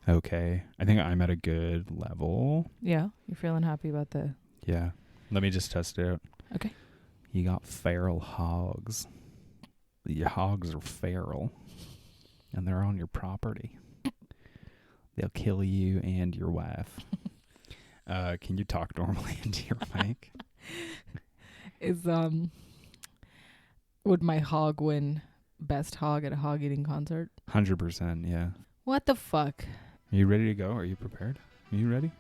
okay. I think I'm at a good level. Yeah, you're feeling happy about the... Yeah. Let me just test it out. Okay. You got feral hogs. Your hogs are feral, and they're on your property. They'll kill you and your wife. Can you talk normally into your mic? Would my hog win best hog at a hog eating concert? 100%, yeah. What the fuck? Are you ready to go? Are you prepared? Are you ready?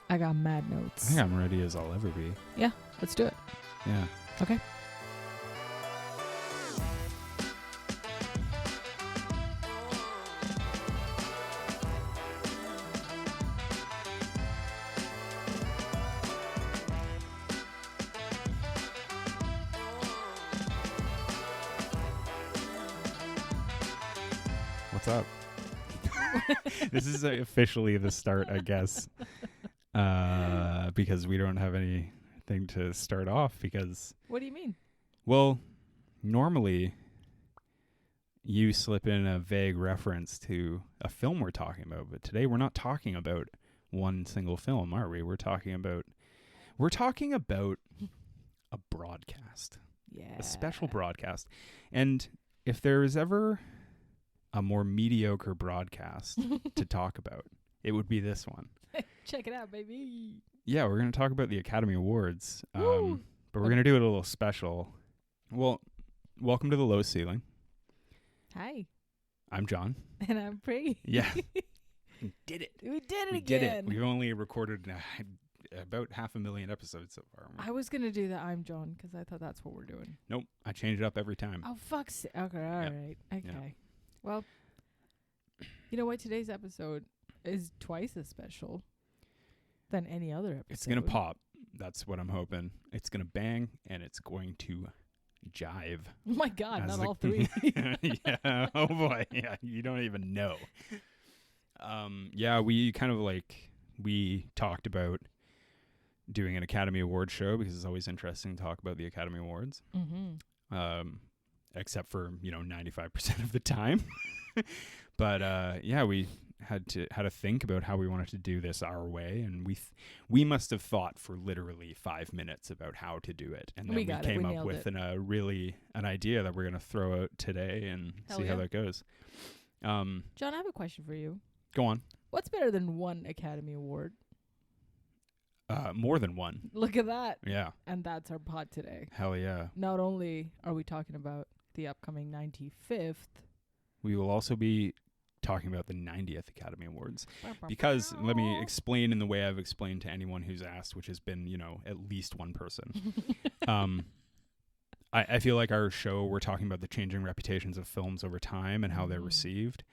I got mad I notes. think I'm ready as I'll ever be. Yeah, let's do it. Yeah. Okay. What's up? This is officially the start, I guess. Because we don't have anything to start off because... What do you mean? Well, normally you slip in a vague reference to a film we're talking about, but today we're not talking about one single film, are we? We're talking about a broadcast. Yeah. A special broadcast. And if there is ever a more mediocre broadcast to talk about, it would be this one. Check it out, baby. Yeah, we're going to talk about the Academy Awards, Woo. but we're going to do it a little special. Well, welcome to the Low Ceiling. Hi. I'm John. And I'm Pri. Yeah. We did it. We did it We again. did it. We've only recorded about 500,000 episodes so far. I was going to do the I'm John because I thought that's what we're doing. Nope. I change it up every time. Oh, fuck's sake. Okay, all right. Okay. Yeah. Well, you know what? Today's episode is twice as special than any other episode. It's going to pop. That's what I'm hoping. It's going to bang, and it's going to jive. Oh, my God. As Not the- all three. Yeah. Oh, boy. Yeah. You don't even know. Yeah, we kind of we talked about doing an Academy Awards show because it's always interesting to talk about the Academy Awards. Mm-hmm. Except for 95% of the time. But yeah, we had to think about how we wanted to do this our way, and we must have thought for literally 5 minutes about how to do it, and then we came up with an idea that we're going to throw out today and see how that goes. John, I have a question for you. Go on. What's better than one Academy Award? More than one. Look at that. Yeah. And that's our pod today. Hell yeah. Not only are we talking about the upcoming 95th, we will also be talking about the 90th Academy Awards. Because, let me explain in the way I've explained to anyone who's asked, which has been, at least one person. I feel like our show, we're talking about the changing reputations of films over time and how they're received.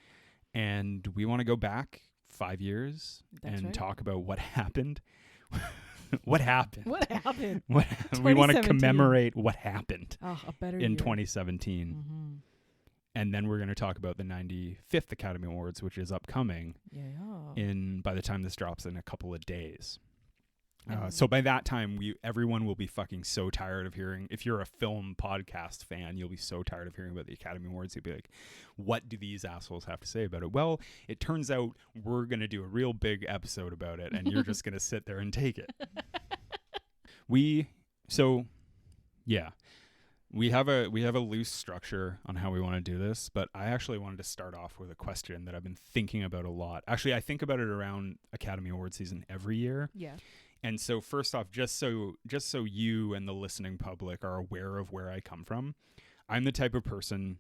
And we want to go back 5 years and talk about what happened. What happened? What happened? We want to commemorate what happened a better in year. 2017. Mm-hmm. And then we're going to talk about the 95th Academy Awards, which is upcoming by the time this drops in a couple of days. So by that time, everyone will be fucking so tired of hearing. If you're a film podcast fan, you'll be so tired of hearing about the Academy Awards. You'll be like, what do these assholes have to say about it? Well, it turns out we're going to do a real big episode about it, and you're just going to sit there and take it. We have a loose structure on how we want to do this, but I actually wanted to start off with a question that I've been thinking about a lot. Actually, I think about it around Academy Award season every year. Yeah. And so first off, just so you and the listening public are aware of where I come from, I'm the type of person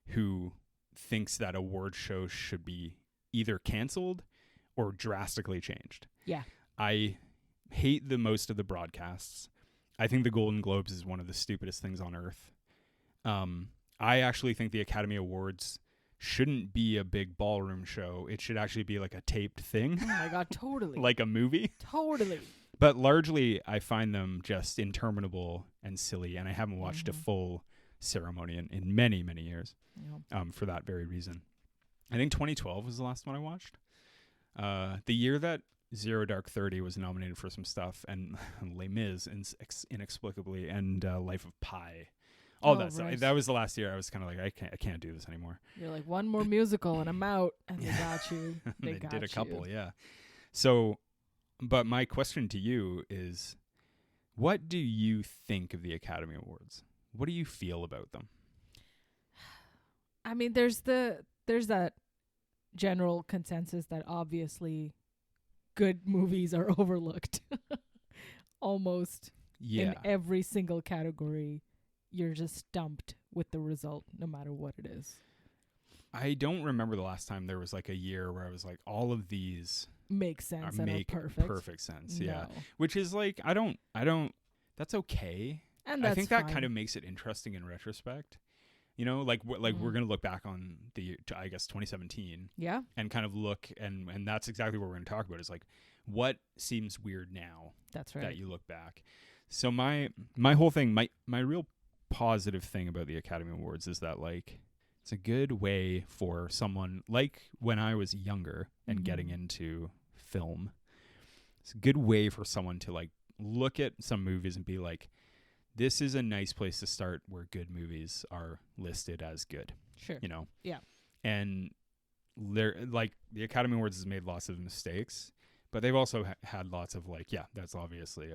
who thinks that award shows should be either canceled or drastically changed. Yeah. I hate most of the broadcasts. I think the Golden Globes is one of the stupidest things on earth. I actually think the Academy Awards shouldn't be a big ballroom show. It should actually be like a taped thing. Oh my God, totally. Like a movie. Totally. But largely, I find them just interminable and silly, and I haven't watched a full ceremony in many, many years for that very reason. I think 2012 was the last one I watched. The year that Zero Dark 30 was nominated for some stuff, and Les Mis inexplicably, and Life of Pi all Oh, that stuff. right. That was the last year I was kind of like, I can't do this anymore. You're like, one more musical and I'm out. And they got you. They got did a couple, you. yeah. So, but my question to you is, what do you think of the Academy Awards? What do you feel about them? I mean, there's that general consensus that obviously good movies are overlooked. Almost in every single category, you're just stumped with the result, no matter what it is. I don't remember the last time there was like a year where I was like, all of these make sense and make are perfect. perfect sense. No. Yeah, which is like, I don't. That's okay. And that's I think fine. that kind of makes it interesting in retrospect. You know, like we're gonna look back on the, I guess, 2017. Yeah. And kind of look, and that's exactly what we're gonna talk about. Is like, what seems weird now. That's right. That you look back. So my whole thing, my real positive thing about the Academy Awards is that, like, it's a good way for someone, like when I was younger and getting into film, it's a good way for someone to like look at some movies and be like, this is a nice place to start where good movies are listed as good. Sure. You know? Yeah. And they're like, the Academy Awards has made lots of mistakes, but they've also had lots of like, yeah, that's obviously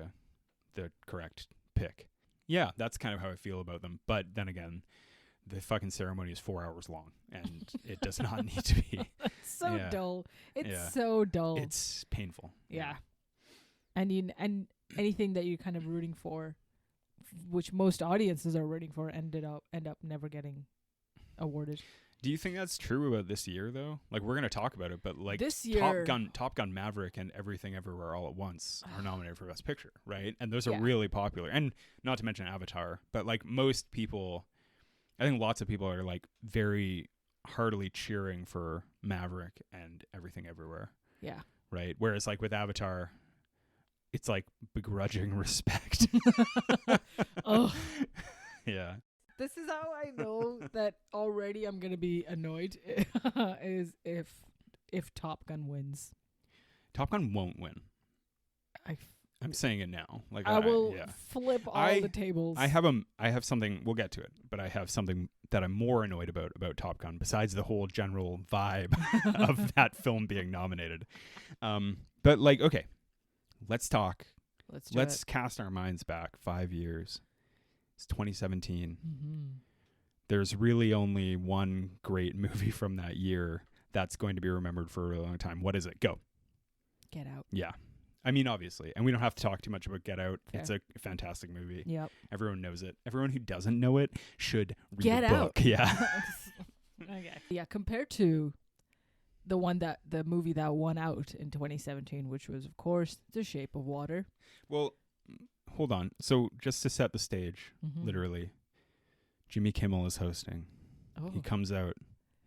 the correct pick. Yeah, that's kind of how I feel about them. But then again, the fucking ceremony is 4 hours long, and it does not need to be. It's so dull. It's so dull. It's painful. Yeah. And anything that you're kind of rooting for, which most audiences are rooting for, end up never getting awarded. Do you think that's true about this year though? Like, we're gonna talk about it, but like this year, Top Gun Maverick and Everything Everywhere All at Once are nominated for Best Picture, right? And those are really popular. And not to mention Avatar, but like most people, I think lots of people are like very heartily cheering for Maverick and Everything Everywhere. Yeah. Right? Whereas like with Avatar, it's like begrudging respect. Oh. Yeah. This is how I know that already I'm going to be annoyed is if Top Gun wins. Top Gun won't win. I'm saying it now. Like I will flip all the tables. I have something, we'll get to it, but I have something that I'm more annoyed about Top Gun besides the whole general vibe of that film being nominated. But like, okay, let's talk. Let's cast our minds back 5 years. It's 2017. There's really only one great movie from that year that's going to be remembered for a really long time. What is it? Go. Get Out. Yeah. I mean, obviously. And we don't have to talk too much about Get Out. Fair. It's a fantastic movie. Yep. Everyone knows it. Everyone who doesn't know it should read Get the Out. book. Yeah. Okay. Yeah, compared to the movie that won out in 2017, which was, of course, The Shape of Water. Well, hold on. So just to set the stage, literally, Jimmy Kimmel is hosting. Oh. He comes out.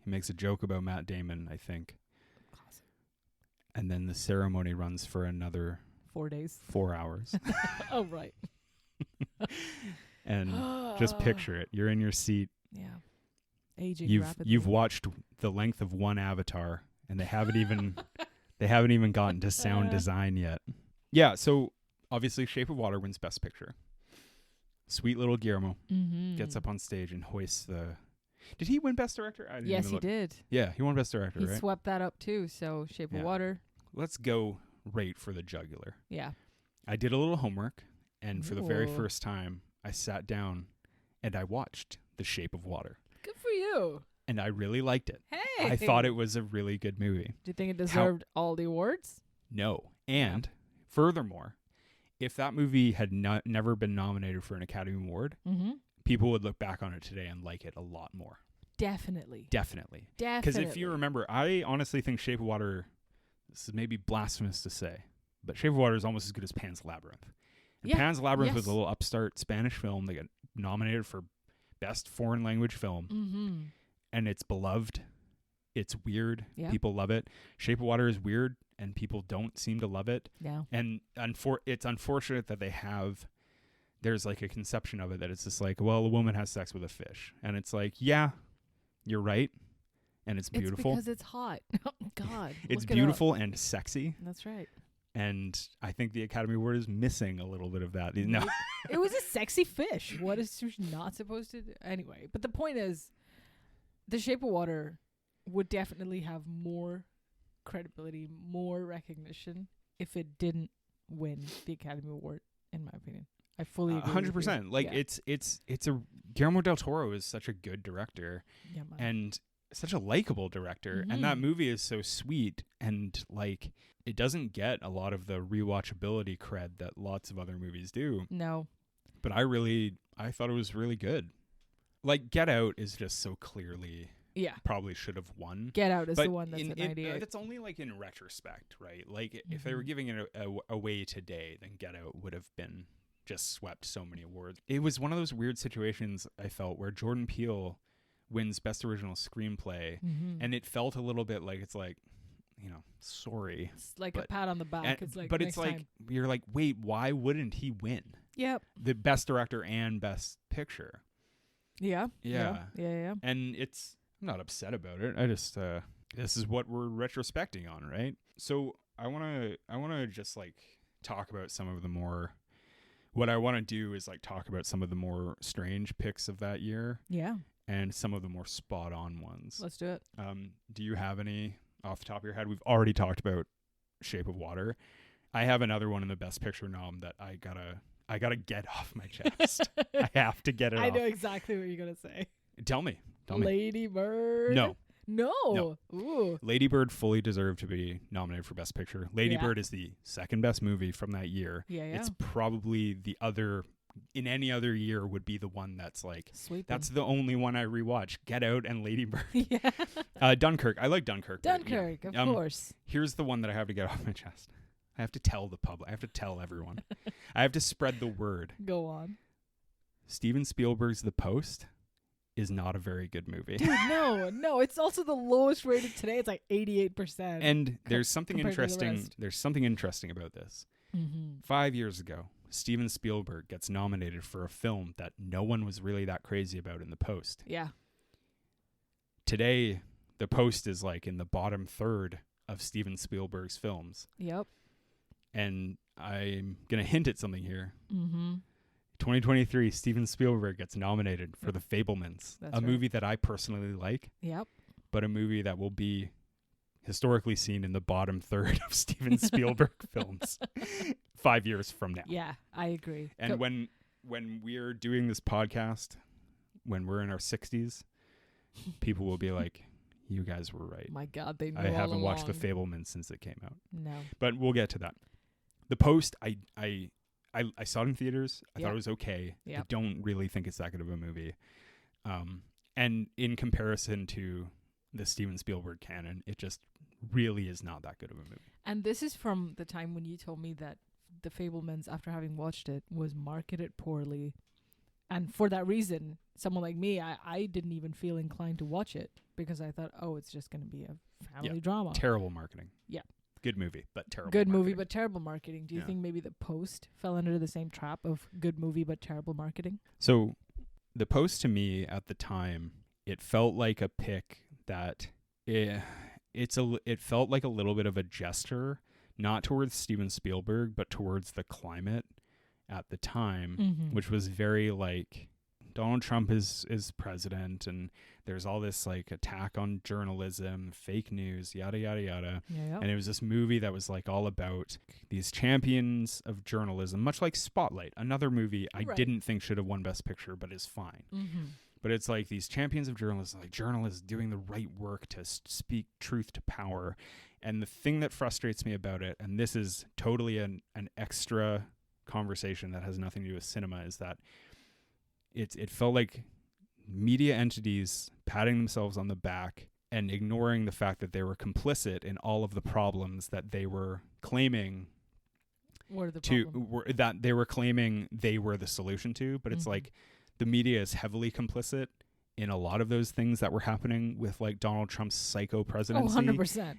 He makes a joke about Matt Damon, I think. Classic. And then the ceremony runs for another 4 days. 4 hours. Oh, right. And just picture it. You're in your seat. Yeah. Aging rapidly. You've watched the length of one Avatar, and they haven't even gotten to sound design yet. Yeah, so obviously Shape of Water wins Best Picture. Sweet little Guillermo gets up on stage and hoists the... Did he win Best Director? Yes, he did. Yeah, he won Best Director, He right? swept that up too, so Shape of Water. Let's go right for the jugular. Yeah. I did a little homework, and for the very first time, I sat down and I watched The Shape of Water. Good for you. And I really liked it. Hey! I thought it was a really good movie. Do you think it deserved all the awards? No. And furthermore, if that movie had never been nominated for an Academy Award, people would look back on it today and like it a lot more. Definitely. Because if you remember, I honestly think Shape of Water, this is maybe blasphemous to say, but Shape of Water is almost as good as Pan's Labyrinth. And Pan's Labyrinth was a little upstart Spanish film that got nominated for Best Foreign Language Film. And it's beloved. It's weird. Yeah. People love it. Shape of Water is weird, and people don't seem to love it. Yeah. And it's unfortunate that there's like a conception of it that it's just like, well, a woman has sex with a fish. And it's like, yeah, you're right. And it's beautiful. It's because it's hot. Oh, God. It's beautiful and sexy. That's right. And I think the Academy Award is missing a little bit of that. No. It was a sexy fish. What is she not supposed to do? Anyway, but the point is, The Shape of Water would definitely have more credibility, more recognition if it didn't win the Academy Award, in my opinion. I fully agree. 100%. Like, it's a Guillermo del Toro is such a good director. Yeah, man. And such a likable director, and that movie is so sweet, and like it doesn't get a lot of the rewatchability cred that lots of other movies do. No. But I thought it was really good. Like, Get Out is just so clearly probably should have won. Get Out is the one that's at 98. That's only like in retrospect, right? Like if they were giving it away today, then Get Out would have been just swept so many awards. It was one of those weird situations I felt where Jordan Peele wins Best Original Screenplay, and it felt a little bit like it's like, you know, sorry. It's like a pat on the back. It's like, but it's like time. You're like, wait, why wouldn't he win? Yep. The Best Director and Best Picture. Yeah. Yeah. Yeah. And I'm not upset about it. I just this is what we're retrospecting on, right? So I wanna just like talk about some of the more. What I want to do is like talk about some of the more strange picks of that year. Yeah. And some of the more spot on ones. Let's do it. Do you have any off the top of your head? We've already talked about Shape of Water. I have another one in the Best Picture nom that I gotta get off my chest. I have to get it off. I know exactly what you're gonna say. Tell me. Lady Bird. No. Ooh. Lady Bird fully deserved to be nominated for Best Picture. Lady Bird is the second best movie from that year. Yeah. It's probably the other, in any other year, would be the one that's like, sweeping. That's the only one I rewatch. Get Out and Lady Bird. Yeah. Dunkirk. I like Dunkirk. Dunkirk, of course. Here's the one that I have to get off my chest. I have to tell the public. I have to tell everyone. I have to spread the word. Go on. Steven Spielberg's The Post is not a very good movie. Dude, no. It's also the lowest rated today. It's like 88%. And there's something interesting. There's something interesting about this. 5 years ago, Steven Spielberg gets nominated for a film that no one was really that crazy about in The Post. Yeah. Today, The Post is like in the bottom third of Steven Spielberg's films. Yep. And I'm going to hint at something here. 2023, Steven Spielberg gets nominated for The Fabelmans, a movie that I personally like. Yep. But a movie that will be historically seen in the bottom third of Steven Spielberg films 5 years from now. Yeah, I agree. And when we're doing this podcast, when we're in our 60s, people will be like, you guys were right. My God, they know I haven't all watched along. The Fabelmans since it came out. No. But we'll get to that. The Post, I saw it in theaters. I thought it was okay. Yep. I don't really think it's that good of a movie. And in comparison to the Steven Spielberg canon, it just really is not that good of a movie. And this is from the time when you told me that The Fabelmans, after having watched it, was marketed poorly. And for that reason, someone like me, I didn't even feel inclined to watch it because I thought, oh, it's just going to be a family drama. Terrible marketing. Yeah. Good movie, but terrible Good marketing. movie, but terrible marketing. Do you think maybe The Post fell under the same trap of good movie, but terrible marketing? So The Post, to me, at the time, it felt like a pick that it felt like a little bit of a gesture, not towards Steven Spielberg, but towards the climate at the time, which was very like Donald Trump is president, and there's all this like attack on journalism, fake news, yada yada yada. Yeah. And it was this movie that was like all about these champions of journalism, much like Spotlight, another movie I didn't think should have won Best Picture, but is fine. But it's like these champions of journalism, like journalists doing the right work to speak truth to power. And the thing that frustrates me about it, and this is totally an extra conversation that has nothing to do with cinema, is that it felt like media entities patting themselves on the back and ignoring the fact that they were complicit in all of the problems that they were claiming that they were claiming they were the solution to. But it's like the media is heavily complicit in a lot of those things that were happening with like Donald Trump's psycho presidency. 100%.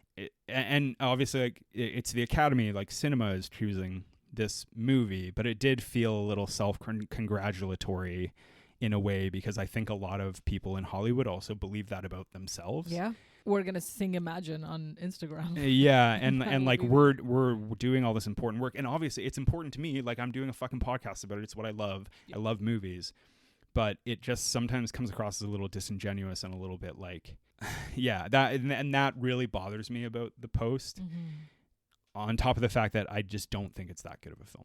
And obviously like it's the Academy, like cinema is choosing this movie, but it did feel a little self-congratulatory in a way, because I think a lot of people in Hollywood also believe that about themselves. Yeah. we're gonna sing Imagine on Instagram. Yeah, and That and would like be we're doing all this important work, and obviously it's important to me. Like I'm doing a fucking podcast about it. It's what I love. Yeah. I love movies, but it just sometimes comes across as a little disingenuous and a little bit like, yeah, and that really bothers me about the post. On top of the fact that I just don't think it's that good of a film,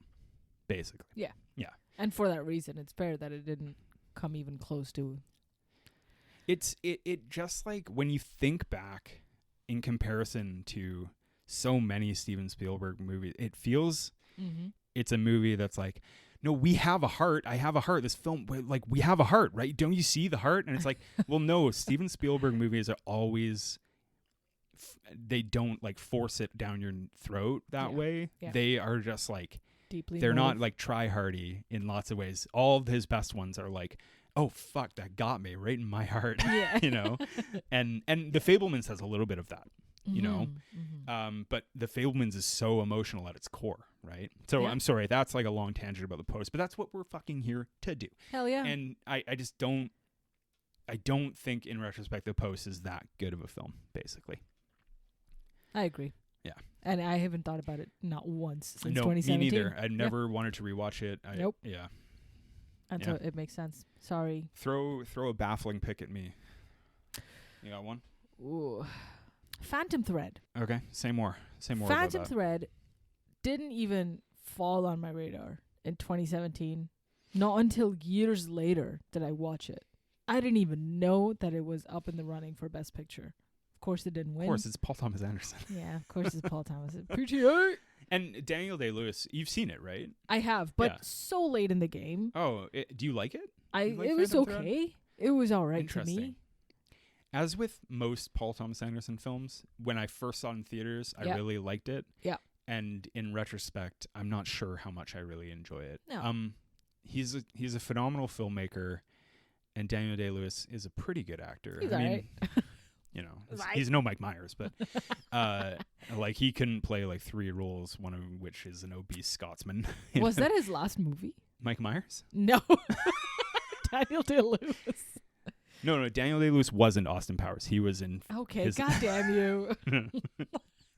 basically. Yeah. Yeah. And for that reason, it's fair that it didn't come even close to. It just like when you think back in comparison to so many Steven Spielberg movies, it feels it's a movie that's like, no, we have a heart. I have a heart. This film, like, we have a heart, right? Don't you see the heart? And it's like, well, no, Steven Spielberg movies are always, they don't like force it down your throat that way. Yeah. They are just like, Deeply they're moved. not like try-hardy in lots of ways. All of his best ones are like, oh fuck, that got me right in my heart. Yeah. You know, and The Fabelmans has a little bit of that, you know, but The Fabelmans is so emotional at its core, right? So I'm sorry, that's like a long tangent about the post, but that's what we're fucking here to do. Hell yeah. And I just don't think in retrospect the post is that good of a film, basically. I agree. Yeah. And I haven't thought about it not once since No, 2017. me neither. I've never wanted to rewatch it. Nope. Yeah. And so it makes sense. Sorry. Throw a baffling pick at me. You got one? Ooh. Phantom Thread. Okay. Say more. About Phantom that. Thread didn't even fall on my radar in 2017. Not until years later did I watch it. I didn't even know that it was up in the running for Best Picture. Of course it didn't win. Of course, it's Paul Thomas Anderson. Yeah, of course it's Paul Thomas. PTA. And Daniel Day-Lewis, you've seen it, right? I have, but so late in the game. Oh, do you like it? It like was Phantom okay. Thread? It was all right to Interesting. me. As with most Paul Thomas Anderson films, when I first saw it in theaters, I really liked it. Yeah. And in retrospect, I'm not sure how much I really enjoy it. No. He's a phenomenal filmmaker, and Daniel Day-Lewis is a pretty good actor. He's I mean, alright. You know, Right. he's no Mike Myers, but like he couldn't play like 3 roles, one of which is an obese Scotsman. Was that his last movie? Mike Myers? No. Daniel Day-Lewis. No, Daniel Day-Lewis wasn't Austin Powers. He was in. Okay, goddamn you.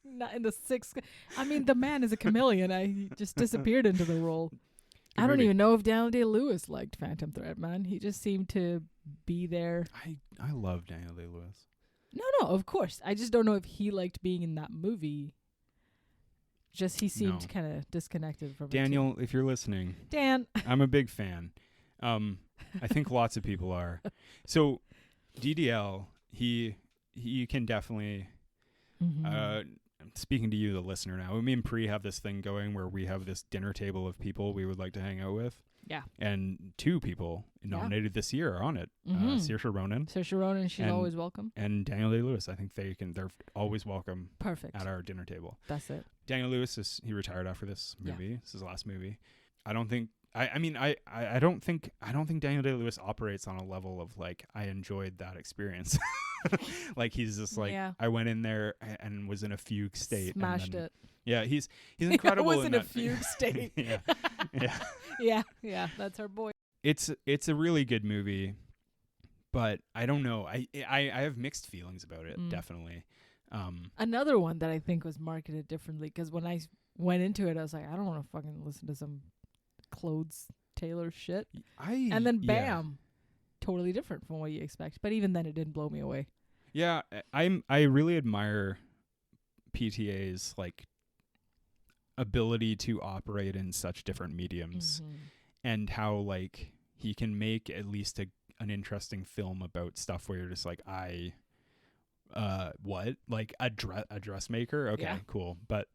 Not in the 6th. I mean, the man is a chameleon. He just disappeared into the role. I don't even know if Daniel Day-Lewis liked Phantom Thread, man. He just seemed to be there. I love Daniel Day-Lewis. No, of course. I just don't know if he liked being in that movie. Just he seemed kind of disconnected from Daniel, if you're listening. Dan. I'm a big fan. I think lots of people are. So DDL, he can definitely I'm speaking to you, the listener now. Me and Pri have this thing going where we have this dinner table of people we would like to hang out with. Yeah. And 2 people nominated this year are on it. Saoirse Ronan. Saoirse Ronan, she's always welcome. And Daniel Day-Lewis. I think they're always welcome. Perfect. At our dinner table. That's it. Daniel Lewis he retired after this movie. Yeah. This is his last movie. I don't think I don't think Daniel Day-Lewis operates on a level of like I enjoyed that experience. Like he's just like I went in there and was in a fugue state. Smashed it. Yeah, he's incredible. Was in a fugue state. Yeah, that's our boy. It's a really good movie, but I don't know. I have mixed feelings about it. Definitely. Another one that I think was marketed differently because when I went into it, I was like, I don't want to fucking listen to some clothes tailor shit. And then bam, totally different from what you expect. But even then, it didn't blow me away. Yeah, I really admire PTA's like ability to operate in such different mediums and how like he can make at least an interesting film about stuff where you're just like what, like a dressmaker, okay, cool. But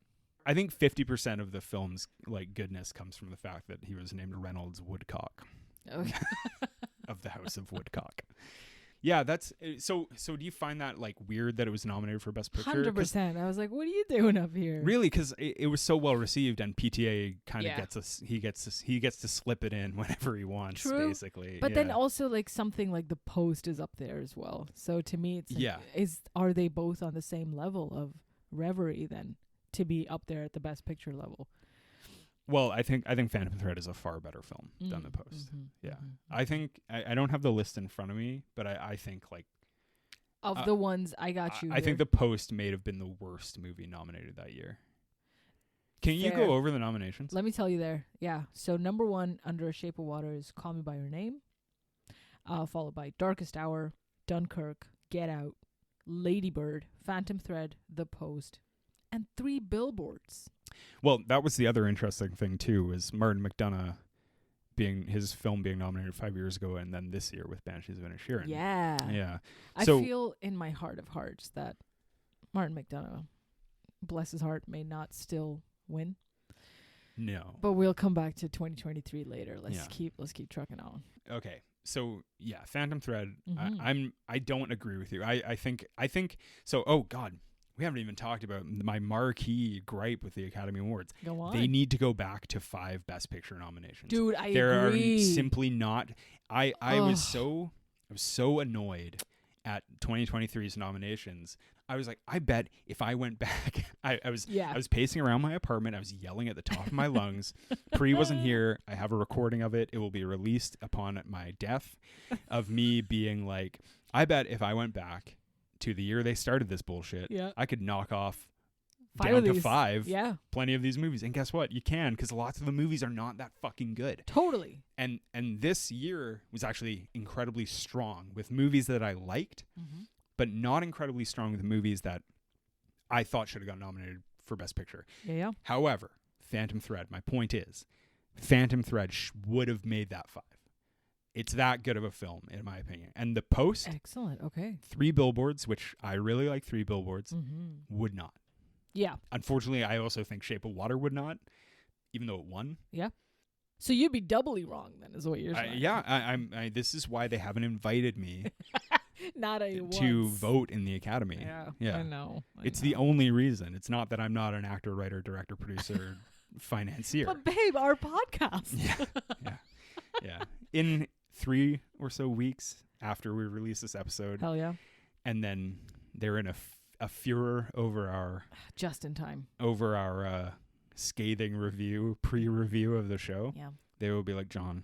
I think 50% of the film's like goodness comes from the fact that he was named Reynolds Woodcock of the House of Woodcock. Yeah, that's so. Do you find that like weird that it was nominated for Best Picture? 100%. I was like, "What are you doing up here?" Really, because it was so well received, and PTA kind of gets us. He gets to slip it in whenever he wants, basically. But then also like something like The Post is up there as well. So to me, it's like, are they both on the same level of reverie then to be up there at the Best Picture level? Well, I think Phantom Thread is a far better film than The Post. I think I don't have the list in front of me, but I think like Of the ones I got you. I think The Post may have been the worst movie nominated that year. Can you go over the nominations? Let me tell you there. Yeah. So number 1 under A Shape of Water is Call Me by Your Name, followed by Darkest Hour, Dunkirk, Get Out, Lady Bird, Phantom Thread, The Post, and 3 Billboards. Well, that was the other interesting thing too, was Martin McDonagh his film being nominated 5 years ago, and then this year with Banshees of Inisherin. Yeah. I feel in my heart of hearts that Martin McDonagh, bless his heart, may not still win. No. But we'll come back to 2023 later. Let's keep trucking on. Okay. So yeah, Phantom Thread. Mm-hmm. I don't agree with you. I think so. Oh God, we haven't even talked about my marquee gripe with the Academy Awards. Go on. They need to go back to 5 Best Picture nominations. Dude, I agree. There are simply not. I was so annoyed at 2023's nominations. I was like, I bet if I went back, I was pacing around my apartment. I was yelling at the top of my lungs. Pri wasn't here. I have a recording of it. It will be released upon my death, of me being like, I bet if I went back to the year they started this bullshit, I could knock off 5 down of to these. 5 Yeah. plenty of these movies. And guess what? You can, because lots of the movies are not that fucking good. Totally. And this year was actually incredibly strong with movies that I liked, but not incredibly strong with movies that I thought should have got nominated for Best Picture. Yeah. However, Phantom Thread, my point is, Phantom Thread would have made that 5. It's that good of a film, in my opinion. And The Post, excellent. Okay. 3 Billboards, which I really like 3 Billboards, would not. Yeah. Unfortunately, I also think Shape of Water would not, even though it won. Yeah. So you'd be doubly wrong then, is what you're saying. Yeah. This is why they haven't invited me not to vote in the Academy. Yeah. I know. It's the only reason. It's not that I'm not an actor, writer, director, producer, financier. But babe, our podcast. Yeah. In 3 or so weeks after we release this episode. Hell yeah. And then they're in a furor over our just in time over our scathing pre-review of the show. Yeah. They will be like, John,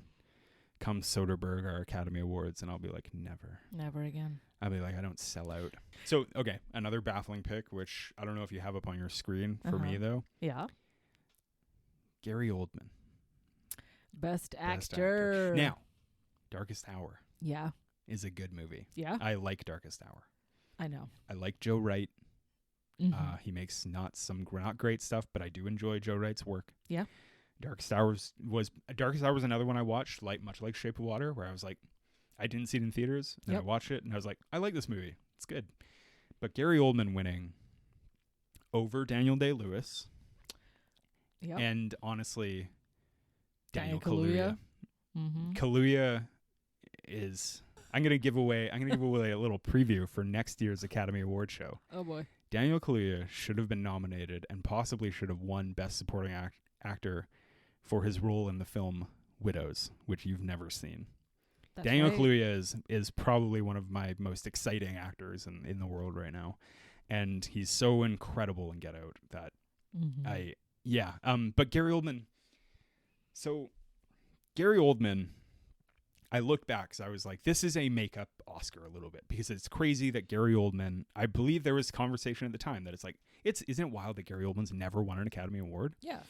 come Soderbergh our Academy Awards, and I'll be like, never again. I'll be like, I don't sell out. So okay, another baffling pick, which I don't know if you have up on your screen for me though. Yeah. Gary Oldman, best actor. Now, Darkest Hour. Yeah. Is a good movie. Yeah. I like Darkest Hour. I know. I like Joe Wright. He makes not great stuff, but I do enjoy Joe Wright's work. Yeah. Darkest Hour was another one I watched, much like Shape of Water, where I was like, I didn't see it in theaters, and I watched it, and I was like, I like this movie. It's good. But Gary Oldman winning over Daniel Day-Lewis, and honestly, Daniel Kaluuya. Kaluuya is. I'm gonna give away a little preview for next year's Academy Award show. Oh boy. Daniel Kaluuya should have been nominated and possibly should have won Best Supporting Actor for his role in the film Widows, which you've never seen. That's Daniel right. Kaluuya is probably one of my most exciting actors in the world right now, and he's so incredible in Get Out that but Gary Oldman. So Gary Oldman. I looked back because I was like, this is a makeup Oscar a little bit, because it's crazy that Gary Oldman, I believe there was conversation at the time that it's like, isn't it wild that Gary Oldman's never won an Academy Award? Yeah.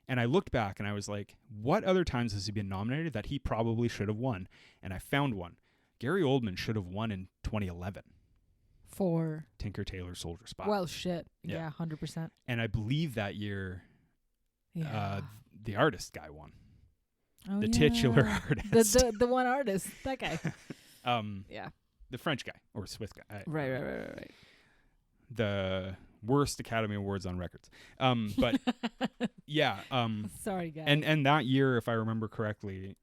And I looked back and I was like, what other times has he been nominated that he probably should have won? And I found one. Gary Oldman should have won in 2011. For? Tinker Tailor Soldier Spy. Well, shit. Yeah, 100%. And I believe that year, the artist guy won. Oh, the titular artist. The one artist. That guy. The French guy or Swiss guy. Right. The worst Academy Awards on records. But yeah. Sorry, guys. And that year, if I remember correctly,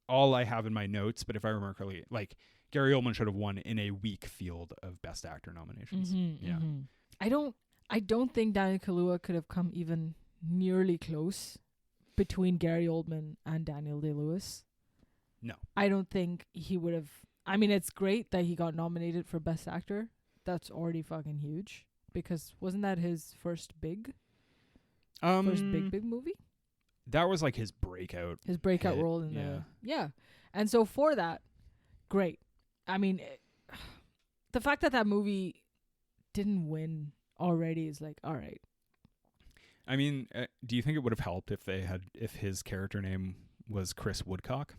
all I have in my notes, but if I remember correctly, like Gary Oldman should have won in a weak field of Best Actor nominations. I don't think Daniel Kaluuya could have come even nearly close between Gary Oldman and Daniel Day-Lewis. No. I don't think he would have. I mean, it's great that he got nominated for Best Actor. That's already fucking huge, because wasn't that his first big movie? That was like his breakout. His breakout role in And so for that, great. I mean, the fact that that movie didn't win already is like, all right. I mean, do you think it would have helped if his character name was Chris Woodcock?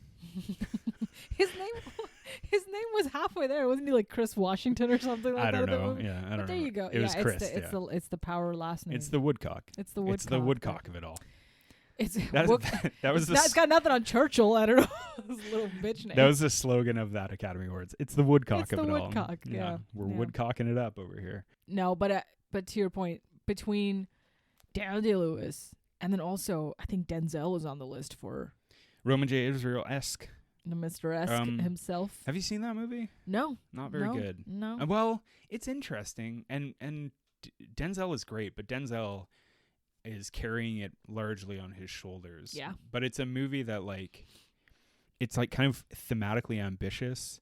His name was halfway there, wasn't he? Like Chris Washington or something like that. I don't know. Yeah, I don't know. There you go. It was Chris. It's the power last name. It's the Woodcock. It's the Woodcock. It's the Woodcock of it all. That was it's got nothing on Churchill. I don't know. This little bitch name. That was the slogan of that Academy Awards. It's the Woodcock of it all. It's the Woodcock. Yeah. We're Woodcocking it up over here. No, but to your point, between Daniel Day-Lewis and then also I think Denzel is on the list for Roman J. Israel-esque. The Mr. Esque himself. Have you seen that movie? No. Not very good. No. Well, it's interesting, and Denzel is great, but Denzel is carrying it largely on his shoulders. Yeah. But it's a movie that it's like kind of thematically ambitious,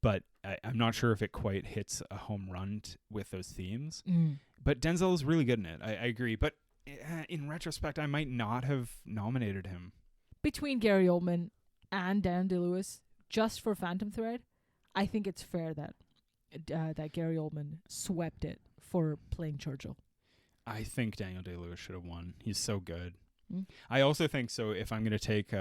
but I'm not sure if it quite hits a home run with those themes. But Denzel is really good in it. I agree. But in retrospect, I might not have nominated him. Between Gary Oldman and Dan Day-Lewis, just for Phantom Thread, I think it's fair that Gary Oldman swept it for playing Churchill. I think Daniel Day-Lewis should have won. He's so good. I also think so. If I'm going to take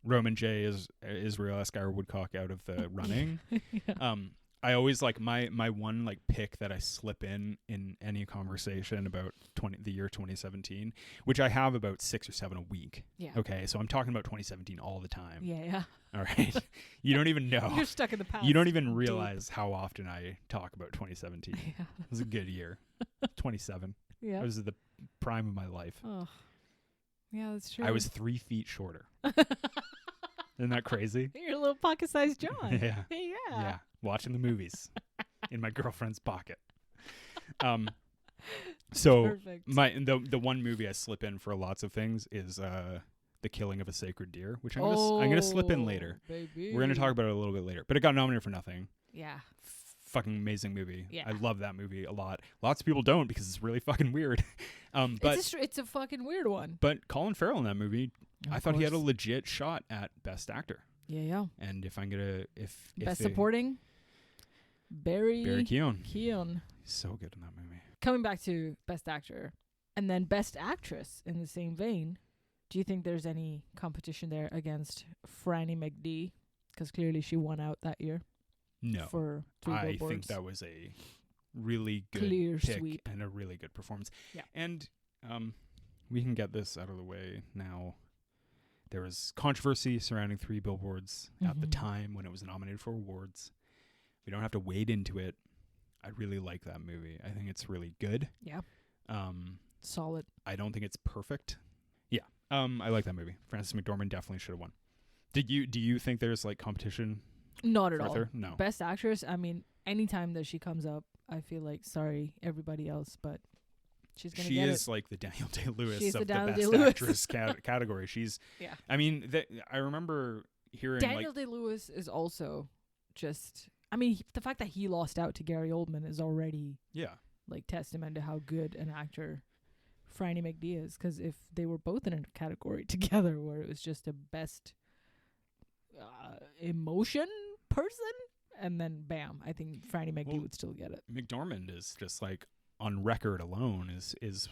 Roman J. Israel-esque Woodcock out of the running, yeah. I always like my one pick that I slip in any conversation about the year 2017, which I have about 6 or 7 a week. Yeah. Okay, so I'm talking about 2017 all the time. Yeah. All right. You don't even know. You're stuck in the past. You don't even realize how often I talk about 2017. Yeah. It was a good year. 27. Yeah. It was the prime of my life. Oh. Yeah, that's true. I was 3 feet shorter. Isn't that crazy? You're a little pocket-sized John. Yeah. Yeah. Watching the movies in my girlfriend's pocket. So Perfect. the one movie I slip in for lots of things is The Killing of a Sacred Deer, which I'm gonna slip in later. Baby. We're gonna talk about it a little bit later, but it got nominated for nothing. Yeah. Fucking amazing movie. Yeah. I love that movie a lot. Lots of people don't because it's really fucking weird. But it's a fucking weird one. But Colin Farrell in that movie, I thought he had a course. legit shot at Best Actor. Yeah. And if I'm gonna Best Supporting, Barry Keoghan. Keoghan. So good in that movie. Coming back to Best Actor and then Best Actress in the same vein, do you think there's any competition there against Franny McD? Because clearly she won out that year. No. For 3 I Billboards. think that was a really good Clear pick sweep. and a really good performance. Yeah. And we can get this out of the way now. There was controversy surrounding 3 Billboards at the time when it was nominated for awards. We don't have to wade into it. I really like that movie. I think it's really good. Yeah. Solid. I don't think it's perfect. Yeah. I like that movie. Frances McDormand definitely should have won. Do you think there's competition? Not at all. Her? No. Best Actress, I mean, anytime that she comes up, I feel like, sorry, everybody else, but she's going to get it. She is like the Daniel Day-Lewis She's of the Best Day-Lewis. Actress category. She's, yeah. I mean, I remember hearing Daniel Day-Lewis is also just, I mean, the fact that he lost out to Gary Oldman is already testament to how good an actor Franny McD is. Because if they were both in a category together where it was just a best emotion person, and then bam, I think Franny McD would still get it. McDormand is just on record alone is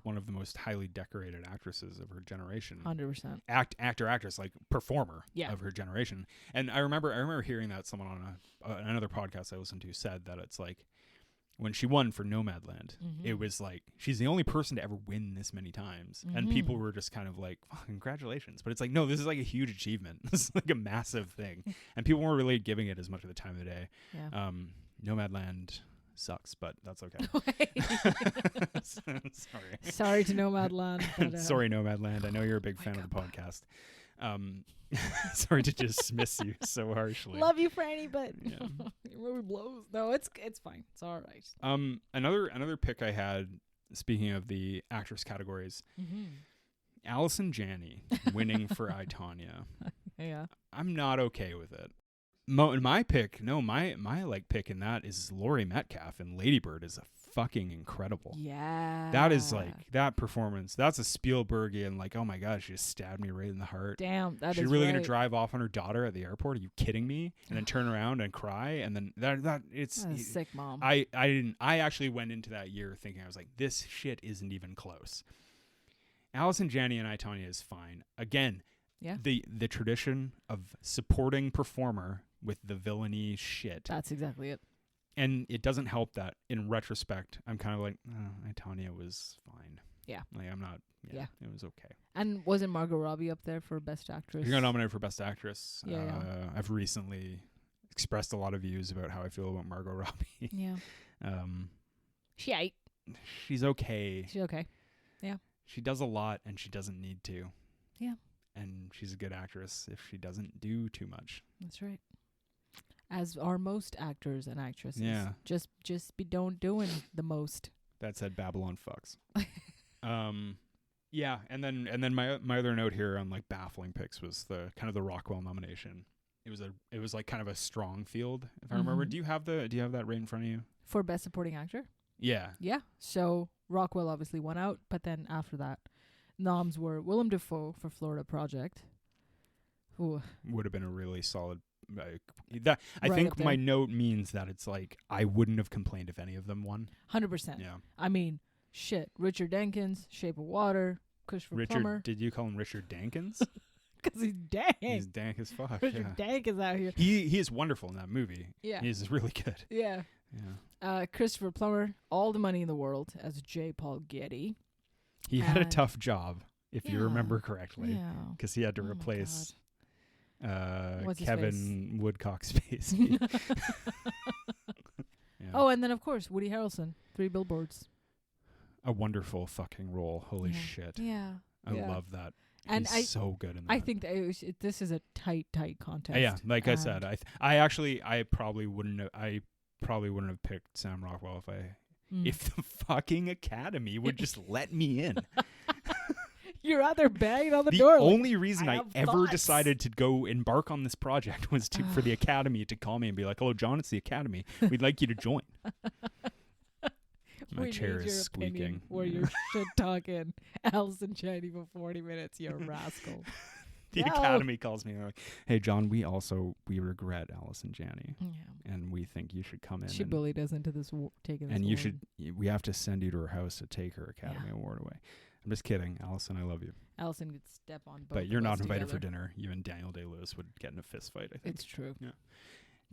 one of the most highly decorated actresses of her generation. 100%. Actress, performer of her generation. And I remember hearing that someone on another podcast I listened to said that it's when she won for Nomadland, it was she's the only person to ever win this many times. And people were just kind of oh, congratulations. But it's no, this is a huge achievement. This is a massive thing. And people weren't really giving it as much of the time of the day. Yeah. Nomadland sucks, but that's okay. Sorry to Nomadland. But, sorry, Nomadland. I know you're a big fan of the podcast. Sorry to dismiss you so harshly. Love you, Franny, but your movie blows. No, it's fine. It's all right. Another pick I had, speaking of the actress categories, Allison Janney winning for I, Tonya. Yeah. I'm not okay with it. My pick, my like pick in that is Laurie Metcalf, and Lady Bird is a fucking incredible. Yeah. That is like that performance. That's a Spielbergian, like, oh my god, she just stabbed me right in the heart. Damn, that She's is really right. gonna drive off on her daughter at the airport. Are you kidding me? And then turn around and cry, and then that it's That's a sick mom. I actually went into that year thinking, I was like, this shit isn't even close. Allison Janney and I, Tonya is fine. Again, Yeah. the tradition of supporting performer with the villainy shit. That's exactly it. And it doesn't help that in retrospect, I'm kind of like, oh, Tonya was fine. Yeah. Like, I'm not, Yeah. It was okay. And wasn't Margot Robbie up there for Best Actress? You're nominated for Best Actress. Yeah. I've recently expressed a lot of views about how I feel about Margot Robbie. Yeah. She ate. She's okay. She's okay. Yeah. She does a lot and she doesn't need to. Yeah. And she's a good actress if she doesn't do too much. That's right. As are most actors and actresses. Yeah. Just be don't doing the most. That said, Babylon fucks. Yeah, and then my other note here on like baffling picks was the kind of the Rockwell nomination. It was like kind of a strong field, if I remember. Do you have that right in front of you? For Best Supporting Actor? Yeah. Yeah. So Rockwell obviously won out, but then after that, noms were Willem Dafoe for Florida Project. Ooh. Would have been a really solid. I Right think up there. my note means that it's like I wouldn't have complained if any of them won. 100%. Yeah. I mean, shit. Richard Denkins, Shape of Water, Christopher Plummer. Did you call him Richard Dankins? Because he's dank. He's dank as fuck. Richard Dank is out here. He is wonderful in that movie. Yeah. He's really good. Yeah. Yeah. Christopher Plummer, All the Money in the World as J. Paul Getty. He had a And- tough job, if you Yeah. remember correctly, Yeah. because he had to Oh my replace What's his Kevin Woodcock's face. Yeah. Oh, and then of course Woody Harrelson, 3 Billboards. A wonderful fucking role. Holy Yeah. shit. Yeah. I yeah. love that. And He's so good in that. I think that this is a tight contest. Yeah, like I said, I probably wouldn't have picked Sam Rockwell if the fucking Academy would just let me in. You're out there banging on the The door. only reason I I have ever thoughts. decided to go embark on this project was for the Academy to call me and be like, "Hello, John, it's the Academy. We'd like you to join." My We chair need is your squeaking. opinion Where you're shit talking Allison Janney for 40 minutes, you rascal. The No. Academy calls me and they're like, "Hey, John, we regret Allison Janney, Yeah. and we think you should come in. She bullied us into this taking this and you award. we have to send you to her house to take her Academy Award away." I'm just kidding, Allison. I love you, Allison could step on both but you're of not us invited together. for dinner. You and Daniel Day-Lewis would get in a fist fight, I think. It's true. Yeah.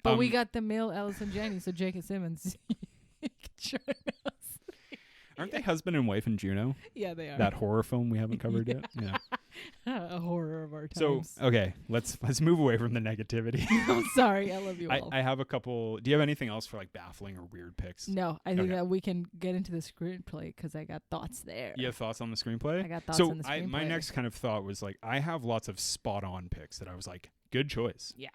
But we got the male Allison Janney, so Jacob Simmons can join us. Aren't they husband and wife in Juno? Yeah, they are. That horror film we haven't covered yet. Yeah. A horror of our So times. okay, let's move away from the negativity. I'm sorry. I love you all. I have a couple. Do you have anything else for like baffling or weird picks? No, I think Okay. that we can get into the screenplay because I got thoughts there. You have thoughts on the screenplay? I got thoughts So on the screenplay. my next kind of thought was like, I have lots of spot on picks that I was like, good choice. Yeah.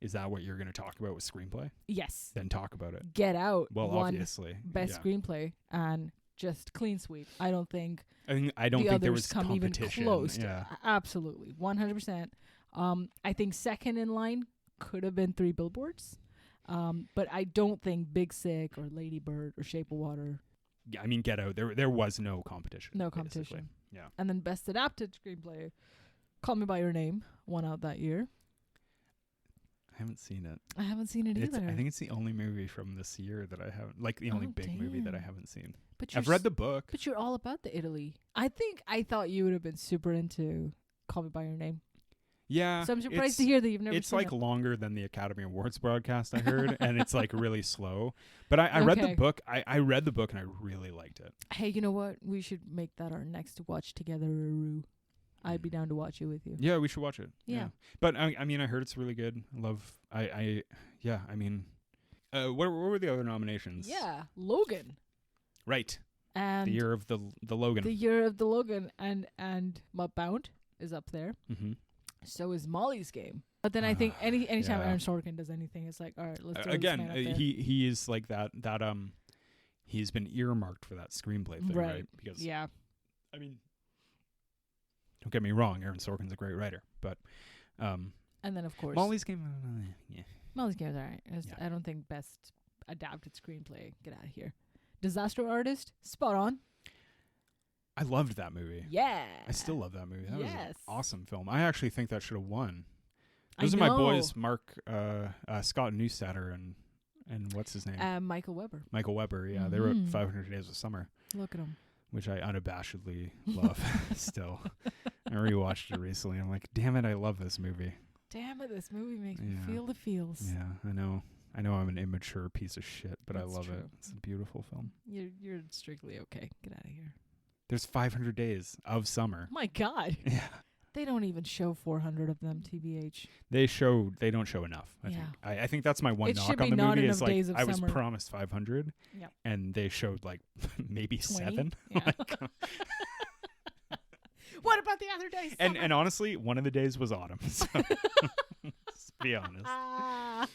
Is that what you're going to talk about with screenplay? Yes. Then talk about it. Get Out. Well, won obviously, Best Screenplay and just clean sweep. I don't think I don't the think there others was come even competition. close. Yeah. Absolutely. 100%. I think second in line could have been 3 Billboards. But I don't think Big Sick or Lady Bird or Shape of Water. Yeah, I mean, Get Out. There was no competition. No basically. competition. Yeah. And then Best Adapted Screenplay, Call Me By Your Name, won out that year. I haven't seen it. I haven't seen it either. I think it's the only movie from this year that I haven't, like the only big movie that I damn. haven't seen. But I've read the book. But you're all about the Italy. I thought you would have been super into Call Me By Your Name. Yeah. So I'm surprised to hear that you've never It's seen like it. longer than the Academy Awards broadcast, I heard, and it's like really slow. But I read the Okay. book. I read the book and I really liked it. Hey, you know what? We should make that our next watch together. I'd be down to watch it with you. Yeah, we should watch it. Yeah. But I mean, I heard it's really good. I mean, what were the other nominations? Yeah, Logan. Right. And The year of the Logan. The year of the Logan and Mudbound is up there. Mm-hmm. So is Molly's Game. But then I think anytime yeah. Aaron Sorkin does anything, it's like, all right, let's throw Again, this man up there. he is like that he's been earmarked for that screenplay thing, right? Because yeah. I mean, don't get me wrong, Aaron Sorkin's a great writer, but And And then, of course, Molly's Game. Yeah. Molly's Game is all right. I don't think best adapted screenplay. Get out of here. Disaster Artist, spot on. I loved that movie. Yeah. I still love that movie. That was an awesome film. I actually think that should have won. Those are my boys, Scott Neustadter and what's his name? Michael Weber. Michael Weber, yeah. They wrote 500 Days of Summer. Look at him. Which I unabashedly love still. I rewatched it recently. I'm like, damn it, I love this movie. Damn it, this movie makes me feel the feels. Yeah, I know. I know I'm an immature piece of shit, but That's I love true. it. It's a beautiful film. You're strictly okay. Get out of here. There's 500 days of summer. My God. Yeah. They don't even show 400 of them, TBH. They don't show enough. I think that's my one knock on the movie is like I was promised 500 and they showed like maybe 20? 7. Yeah. What about the other days? And honestly, one of the days was autumn. So let's be honest.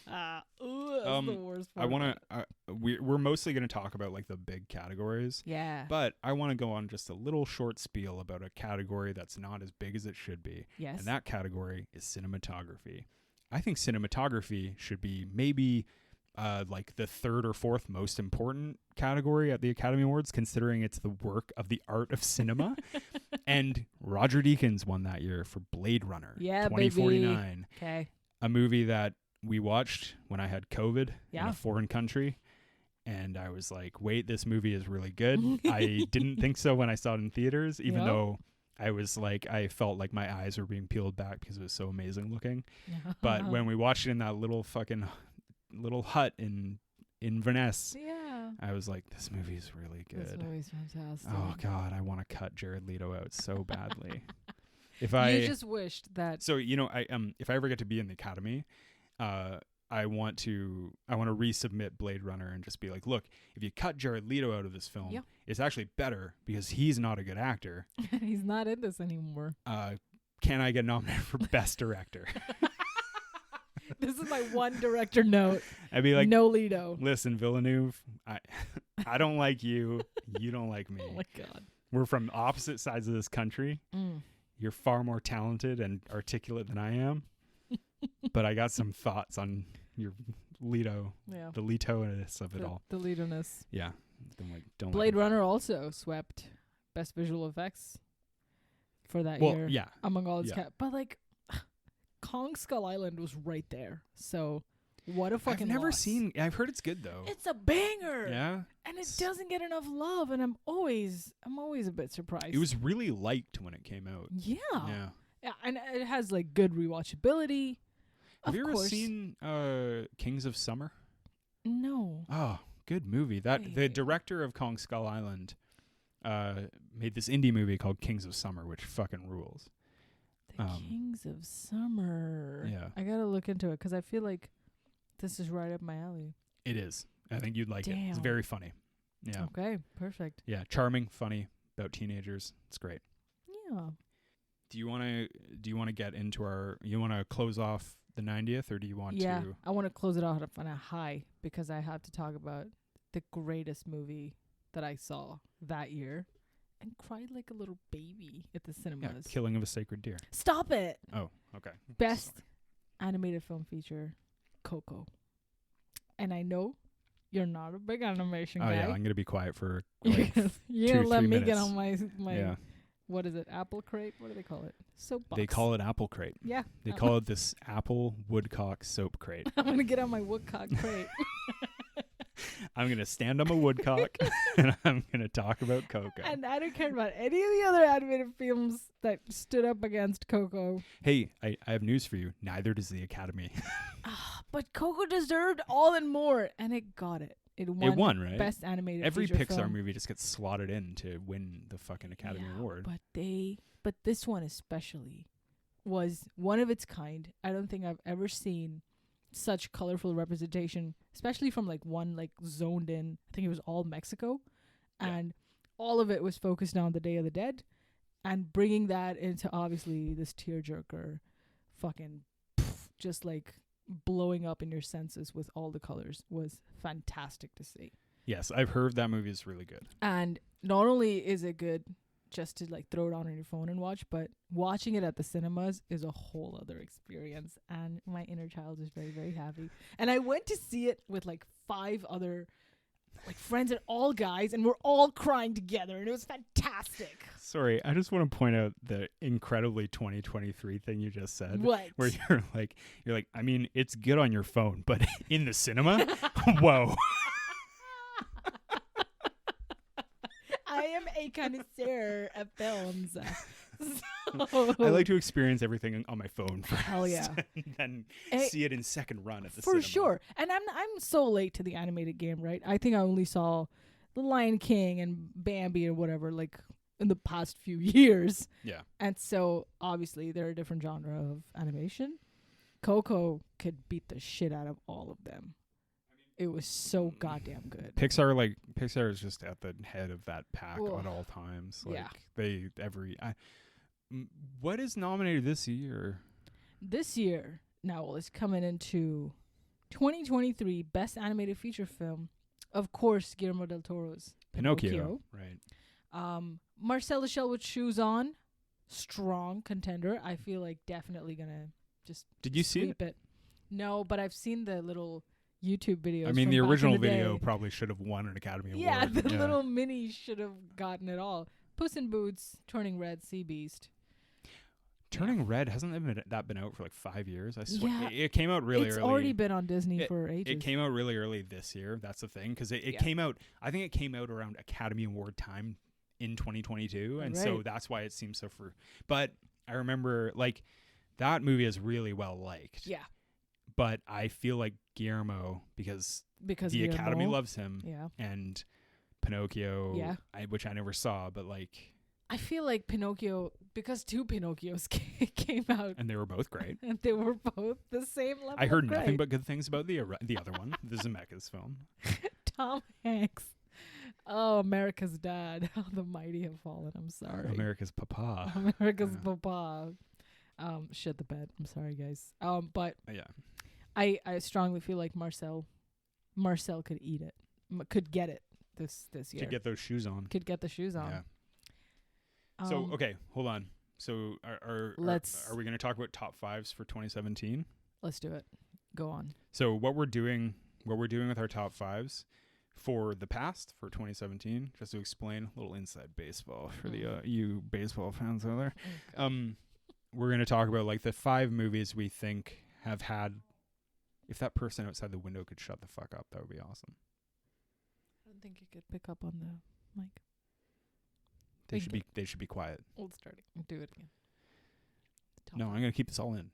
That's the worst part. I want to we're mostly going to talk about like the big categories. Yeah. But I want to go on just a little short spiel about a category that's not as big as it should be. Yes. And that category is cinematography. I think cinematography should be maybe like the third or fourth most important category at the Academy Awards, considering it's the work of the art of cinema. And Roger Deakins won that year for Blade Runner 2049. Okay. A movie that we watched when I had COVID in a foreign country. And I was like, wait, this movie is really good. I didn't think so when I saw it in theaters, even though I was like, I felt like my eyes were being peeled back because it was so amazing looking. But when we watched it in that little fucking little hut in Inverness, I was like, this movie is really good. This movie's fantastic. Oh God, I want to cut Jared Leto out so badly. You just wished that. So I if I ever get to be in the Academy, I want to resubmit Blade Runner and just be like, look, if you cut Jared Leto out of this film, it's actually better because he's not a good actor. He's not in this anymore. Can I get nominated for Best Director? This is my one director note. I'd be like, no Leto. Listen, Villeneuve, I don't like you. You don't like me. Oh my God. We're from opposite sides of this country. You're far more talented and articulate than I am. But I got some thoughts on your Leto, the Leto-ness of it all. The Leto-ness. Yeah. Don't Blade Runner also swept Best Visual Effects for that year. Yeah. Among all its but like Kong Skull Island was right there. So what a fucking I've never loss. seen. I've heard it's good though. It's a banger. Yeah. And it doesn't get enough love, and I'm always a bit surprised. It was really liked when it came out. Yeah, and it has like good rewatchability. Have you ever seen Kings of Summer? No. Oh, good movie. The director of Kong Skull Island made this indie movie called Kings of Summer, which fucking rules. The Kings of Summer. Yeah. I gotta look into it because I feel like this is right up my alley. It is. I think you'd like it. It's very funny. Yeah. Okay, perfect. Yeah, charming, funny, about teenagers. It's great. Yeah. Do you want to get into you want to close off the 90th, or do you want to? Yeah, I want to close it off on a high because I have to talk about the greatest movie that I saw that year and cried like a little baby at the cinemas. Yeah, Killing of a Sacred Deer. Stop it. Oh, okay. Best animated film feature, Coco. And I know you're not a big animation guy. Oh yeah, I'm going to be quiet for like you're going to let me minutes. get on my what is it, apple crate? What do they call it? Soapbox. They call it apple crate. Yeah. They call it this apple woodcock soap crate. I'm going to get on my woodcock crate. I'm going to stand on my woodcock and I'm going to talk about Coco. And I don't care about any of the other animated films that stood up against Coco. Hey, I have news for you. Neither does the Academy. But Coco deserved all and more, and it got it. It won, right? Best animated Every feature Pixar film. movie just gets slotted in to win the fucking Academy Award. But this one especially was one of its kind. I don't think I've ever seen such colorful representation, especially from like one like zoned in. I think it was all Mexico, and all of it was focused on the Day of the Dead, and bringing that into obviously this tearjerker, fucking just like blowing up in your senses with all the colors was fantastic to see. Yes, I've heard that movie is really good. And not only is it good, just to like throw it on your phone and watch, but watching it at the cinemas is a whole other experience, and my inner child is very, very happy. And I went to see it with like 5 other like friends and all guys, and we're all crying together, and it was fantastic. Sorry, I just want to point out the incredibly 2023 thing you just said. What? Where you're like, I mean, it's good on your phone, but in the cinema, whoa. I am a connoisseur of films. I like to experience everything on my phone first. Hell yeah. And then see it in second run at the for cinema. sure. And I'm so late to the animated game, right? I think I only saw The Lion King and Bambi or whatever like in the past few years. Yeah. And so obviously they're a different genre of animation. Coco could beat the shit out of all of them. It was so goddamn good. Pixar is just at the head of that pack at all times. Like what is nominated this year? This year, now it's coming into 2023 Best Animated Feature Film. Of course, Guillermo del Toro's Pinocchio. Right. Marcel the Shell with Shoes On, strong contender. I feel like definitely gonna just. Did you see it? No, but I've seen the little YouTube videos. I mean, the original video probably should have won an Academy Award. Yeah, the little mini should have gotten it all. Puss in Boots, Turning Red, Sea Beast. Turning Red, hasn't that been out for like 5 years? I swear. Yeah. It came out really early. It's already been on Disney for ages. It came out really early this year. That's the thing. Because it came out, I think it came out around Academy Award time in 2022. And so that's why it seems so But I remember, like, that movie is really well liked. Yeah. But I feel like Guillermo, because the Guillermo, Academy loves him, and Pinocchio, which I never saw, but like I feel like Pinocchio, because 2 Pinocchios came out, and they were both great, and they were both the same level. I heard nothing but good things about the other one, the Zemeckis film. Tom Hanks. Oh, America's dad. How the mighty have fallen. I'm sorry. America's papa. America's papa. Shit the bed. I'm sorry, guys. But yeah. I strongly feel like Marcel could eat it, could get it this year. Could get those shoes on. Could get the shoes on. Yeah. So okay, hold on. So are we going to talk about top 5s for 2017? Let's do it. Go on. So what we're doing with our top 5s for the past for 2017, just to explain a little inside baseball for the you baseball fans out there. Okay. We're going to talk about like the 5 movies we think have had. If that person outside the window could shut the fuck up, that would be awesome. I don't think you could pick up on the mic. They should be quiet. We'll start it. Do it again. No, I'm gonna keep this all in.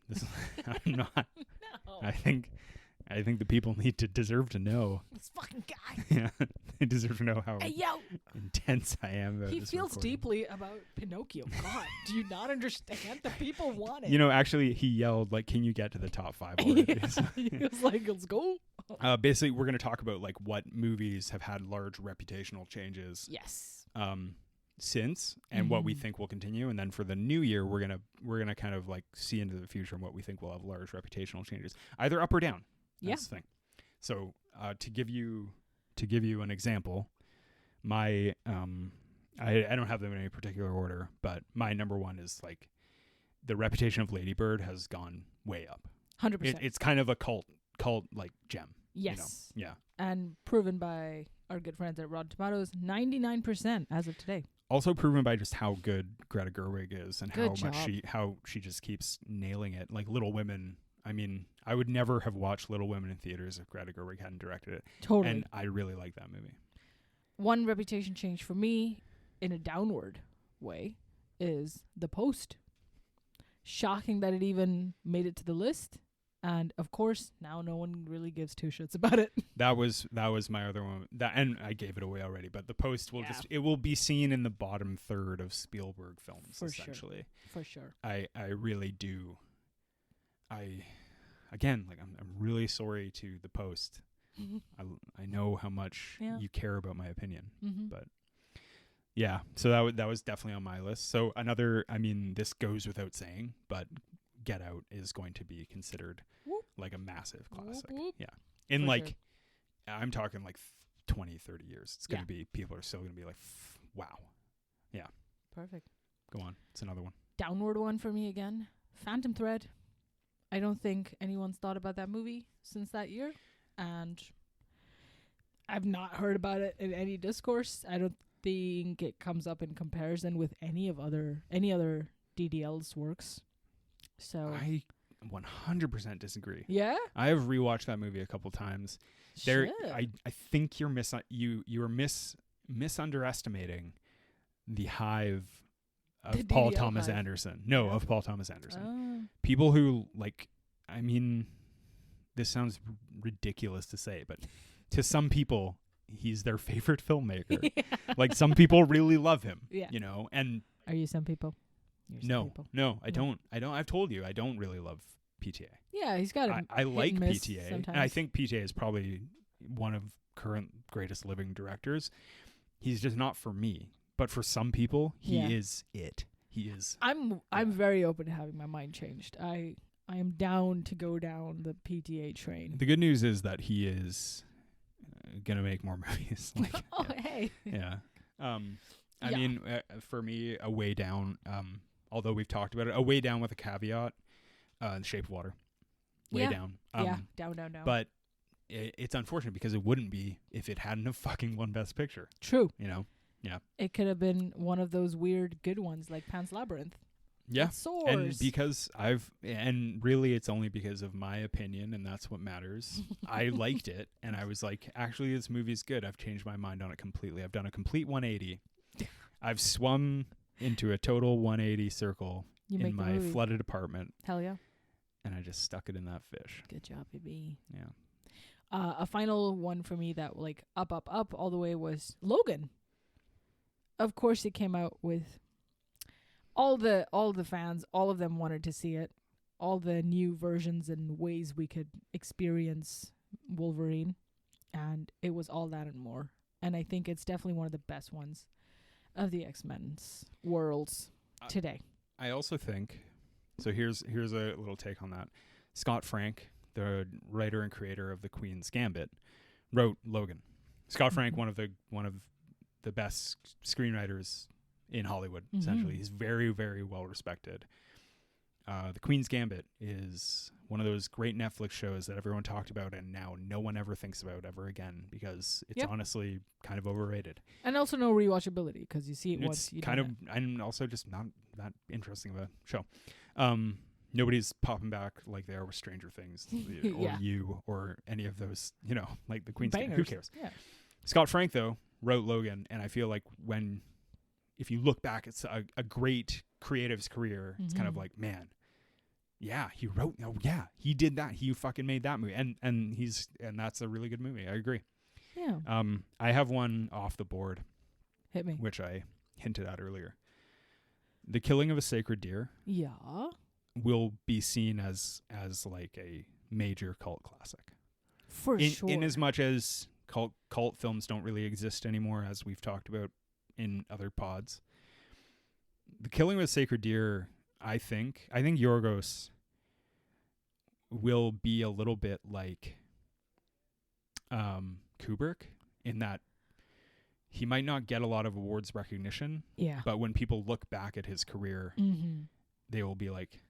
I'm not. No. I think the people deserve to know. This fucking guy. Yeah, they deserve to know how intense I am about He this feels recording. deeply about Pinocchio. God, do you not understand? The people want it. You know, actually, he yelled like, "Can you get to the top 5 already?" He was like, "Let's go." Basically, we're gonna talk about like what movies have had large reputational changes. Yes. Since and what we think will continue, and then for the new year we're gonna kind of like see into the future and what we think will have large reputational changes, either up or down. That's the thing. So to give you an example, my I don't have them in any particular order, but my number 1 is like the reputation of Lady Bird has gone way up. 100%. It's kind of a cult like gem. Yes. You know? Yeah. And proven by our good friends at Rotten Tomatoes, 99% as of today. Also proven by just how good Greta Gerwig is and good how she just keeps nailing it. Like Little Women. I mean, I would never have watched Little Women in theaters if Greta Gerwig hadn't directed it. Totally. And I really like that movie. One reputation change for me in a downward way is The Post. Shocking that it even made it to the list. And of course, now no one really gives 2 shits about it. That was my other one. And I gave it away already. But The Post will be seen in the bottom third of Spielberg films, for essentially. Sure. For sure. I really do. I'm really sorry to The Post. I know how much you care about my opinion, but yeah. So that was definitely on my list. So another. I mean, this goes without saying, but Get Out is going to be considered like a massive classic. Yeah. In for like, sure. I'm talking like 20, 30 years. It's going to be, people are still going to be like, wow. Yeah. Perfect. Go on. It's another one. Downward one for me again. Phantom Thread. I don't think anyone's thought about that movie since that year, and I've not heard about it in any discourse. I don't think it comes up in comparison with any other DDL's works. So I 100% disagree. yeah, I have rewatched that movie a couple times. Shit. I think you're misunderestimating the hive of The Paul DDL Thomas hive. Anderson. No, Yeah. of Paul Thomas Anderson. Oh. People who I mean, this sounds ridiculous to say, but to some people, he's their favorite filmmaker. Yeah. Like, some people really love him. Yeah. You know, and Are you some people? You're some no, people. no, I No. don't. I've told you, I don't really love PTA. Yeah, he's got I like and miss PTA, sometimes. and I think PTA is probably one of current greatest living directors. He's just not for me, but for some people, he Yeah. is it. He is. I'm very open to having my mind changed. I am down to go down the PTA train. The good news is that he is gonna make more movies. Like, Oh, yeah. hey. Yeah. I Yeah. mean, for me, A Way Down. Although we've talked about it, A Way Down with a caveat. The Shape of Water. Way Yeah. Down. Yeah, down. But it's unfortunate because it wouldn't be if it hadn't have fucking won Best Picture. True. You know. It could have been one of those weird good ones like Pan's Labyrinth. Yeah. It soars. And because and really it's only because of my opinion, and that's what matters. I liked it, and I was like, actually, this movie's good. I've changed my mind on it completely. I've done a complete 180. I've swum into a total 180 circle You in make the my movie. flooded apartment, Hell yeah. and I just stuck it in that fish. Good job, baby. Yeah. A final one for me that like up all the way was Logan. Of course, it came out with all the fans. All of them wanted to see it. All the new versions and ways we could experience Wolverine, and it was all that and more. And I think it's definitely one of the best ones of the X-Men's worlds today. I also think, so here's a little take on that. Scott Frank, the writer and creator of The Queen's Gambit, wrote Logan. Scott Frank, one of the best screenwriters in Hollywood, essentially. He's very, very well respected. The Queen's Gambit is one of those great Netflix shows that everyone talked about and now no one ever thinks about ever again because it's honestly kind of overrated. And also no rewatchability because you see it once. It's kind of, and also just not that interesting of a show. Nobody's popping back like they are with Stranger Things or Yeah. You or any of those, like the Queen's Gambit. Bangers. Who cares? Yeah. Scott Frank, though, wrote Logan, and I feel like if you look back, it's a great creative's career. It's kind of like, man, yeah, he wrote. Oh, yeah, he did that. He fucking made that movie, and that's a really good movie. I agree. Yeah. I have one off the board, Hit me. which I hinted at earlier. The Killing of a Sacred Deer Yeah. will be seen as like a major cult classic. For sure. In as much as cult films don't really exist anymore, as we've talked about in other pods. The Killing of a Sacred Deer, I think Yorgos will be a little bit like Kubrick in that he might not get a lot of awards recognition, Yeah. but when people look back at his career, they will be like,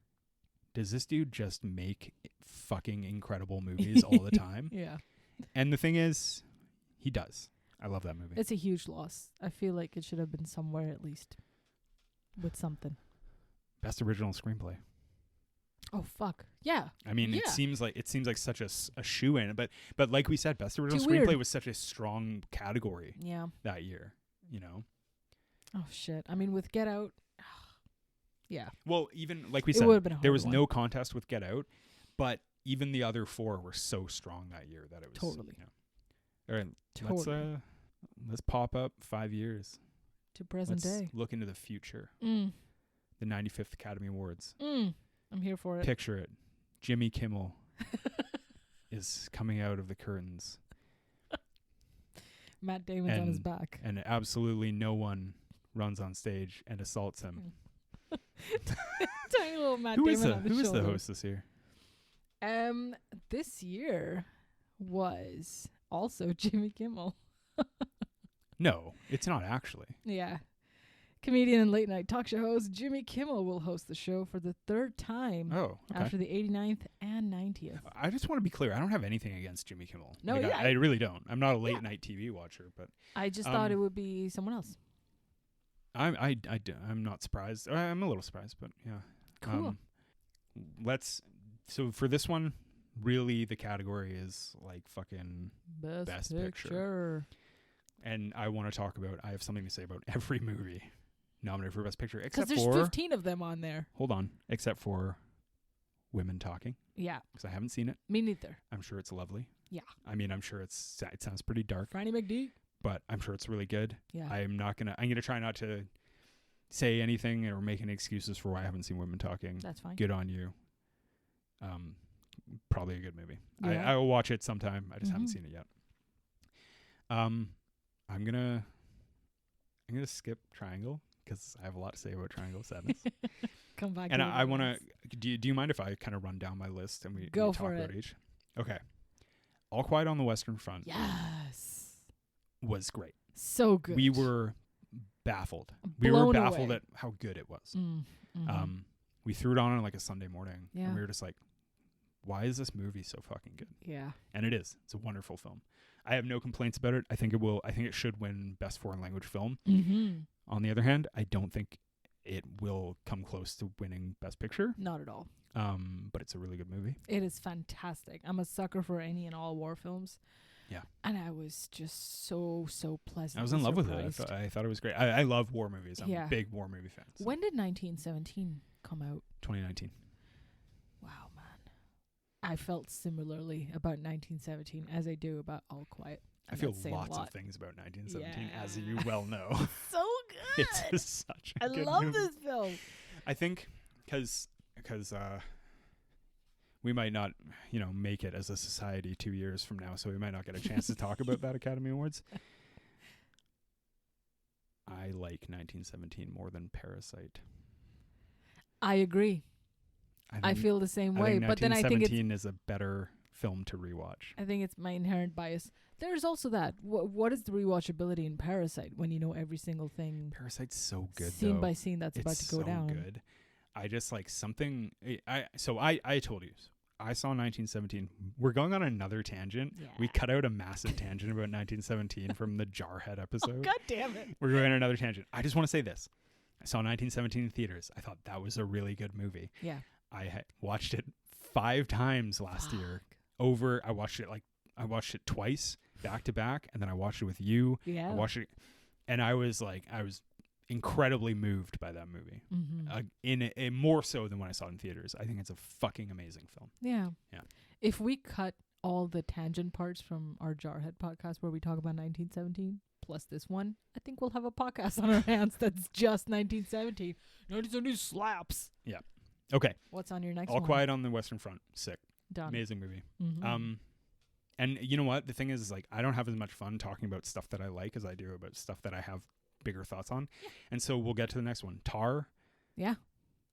does this dude just make fucking incredible movies all the time? Yeah. And the thing is, he does. I love that movie. It's a huge loss. I feel like it should have been somewhere at least with something. Best original screenplay. Oh fuck. Yeah. I mean, Yeah. it seems like such a shoe-in, but like we said, best original Too screenplay weird. was such a strong category Yeah. that year. Oh shit. I mean, with Get Out. Yeah. Well, even like we It said, would've been a there hard was one. no contest with Get Out, but even the other four were so strong that year that it was Totally. All right, Totally. let's pop up 5 years. To present Let's day. look into the future. Mm. The 95th Academy Awards. I'm here for it. Picture it. Jimmy Kimmel is coming out of the curtains, Matt Damon's on his back. and absolutely no one runs on stage and assaults him. Tiny little Matt Who Damon on his is the shoulder. host this year? This year was also Jimmy Kimmel. No, it's not actually. Yeah. Comedian and late night talk show host Jimmy Kimmel will host the show for the third time after the 89th and 90th. I just want to be clear. I don't have anything against Jimmy Kimmel. No, like, yeah. I really don't. I'm not a late night TV watcher, but I just thought it would be someone else. I'm not surprised. I'm a little surprised, but yeah. Cool. So for this one, really the category is like fucking Best Picture. And I want to talk about, I have something to say about every movie nominated for Best Picture, except for... Because there's 15 of them on there. Hold on. Except for Women Talking. Yeah. Because I haven't seen it. Me neither. I'm sure it's lovely. Yeah. I mean, I'm sure it sounds pretty dark. Franny McD. But I'm sure it's really good. Yeah. I'm going to try not to say anything or make any excuses for why I haven't seen Women Talking. That's fine. Good on you. Probably a good movie. Yeah. I will watch it sometime. I just haven't seen it yet. I'm gonna skip Triangle because I have a lot to say about Triangle Sadness. Come back. And I want to. Do you mind if I kind of run down my list and we talk about each? Okay. All Quiet on the Western Front. Yes. Was great. So good. We were baffled. Blown baffled away. at how good it was. We threw it on like a Sunday morning, and we were just like, "Why is this movie so fucking good?" Yeah. And it is. It's a wonderful film. I have no complaints about it. I think it should win Best Foreign Language Film. Mm-hmm. On the other hand, I don't think it will come close to winning Best Picture. Not at all. But it's a really good movie. It is fantastic. I'm a sucker for any and all war films. Yeah. And I was just so pleasant. I was in love with it. I thought it was great. I love war movies. I'm a big war movie fan. So. When did 1917 come out? 2019. Wow, man. I felt similarly about 1917 as I do about All Quiet. I feel lots of things about 1917, as you well know. So good. It's such a good love movie. this film. I think because we might not, make it as a society 2 years from now, so we might not get a chance to talk about that Academy Awards. I like 1917 more than Parasite. I agree. I feel the same way, but then I think 1917 is a better film to rewatch. I think it's my inherent bias. There's also that. What is the rewatchability in Parasite when you know every single thing? Parasite's so good, scene by scene. That's about to go down. It's so good. I just like something. I told you. I saw 1917. We're going on another tangent. Yeah. We cut out a massive tangent about 1917 from the Jarhead episode. Oh, God damn it. We're going on another tangent. I just want to say this. I saw 1917 in theaters. I thought that was a really good movie. Yeah. I watched it 5 times last year. I watched it twice back to back, and then I watched it with you. Yeah. I watched it, and I was incredibly moved by that movie. Mm-hmm. In a more so than when I saw it in theaters. I think it's a fucking amazing film. Yeah. Yeah. If we cut all the tangent parts from our Jarhead podcast where we talk about 1917 plus this one, I think we'll have a podcast on our hands that's just 1917. 1917 slaps. Yeah. Okay. What's on your next All one? Quiet on the Western Front. Sick. Done. Amazing movie. Mm-hmm. And you know what? The thing is like, I don't have as much fun talking about stuff that I like as I do about stuff that I have bigger thoughts on. Yeah. And so we'll get to the next one. Tar. Yeah.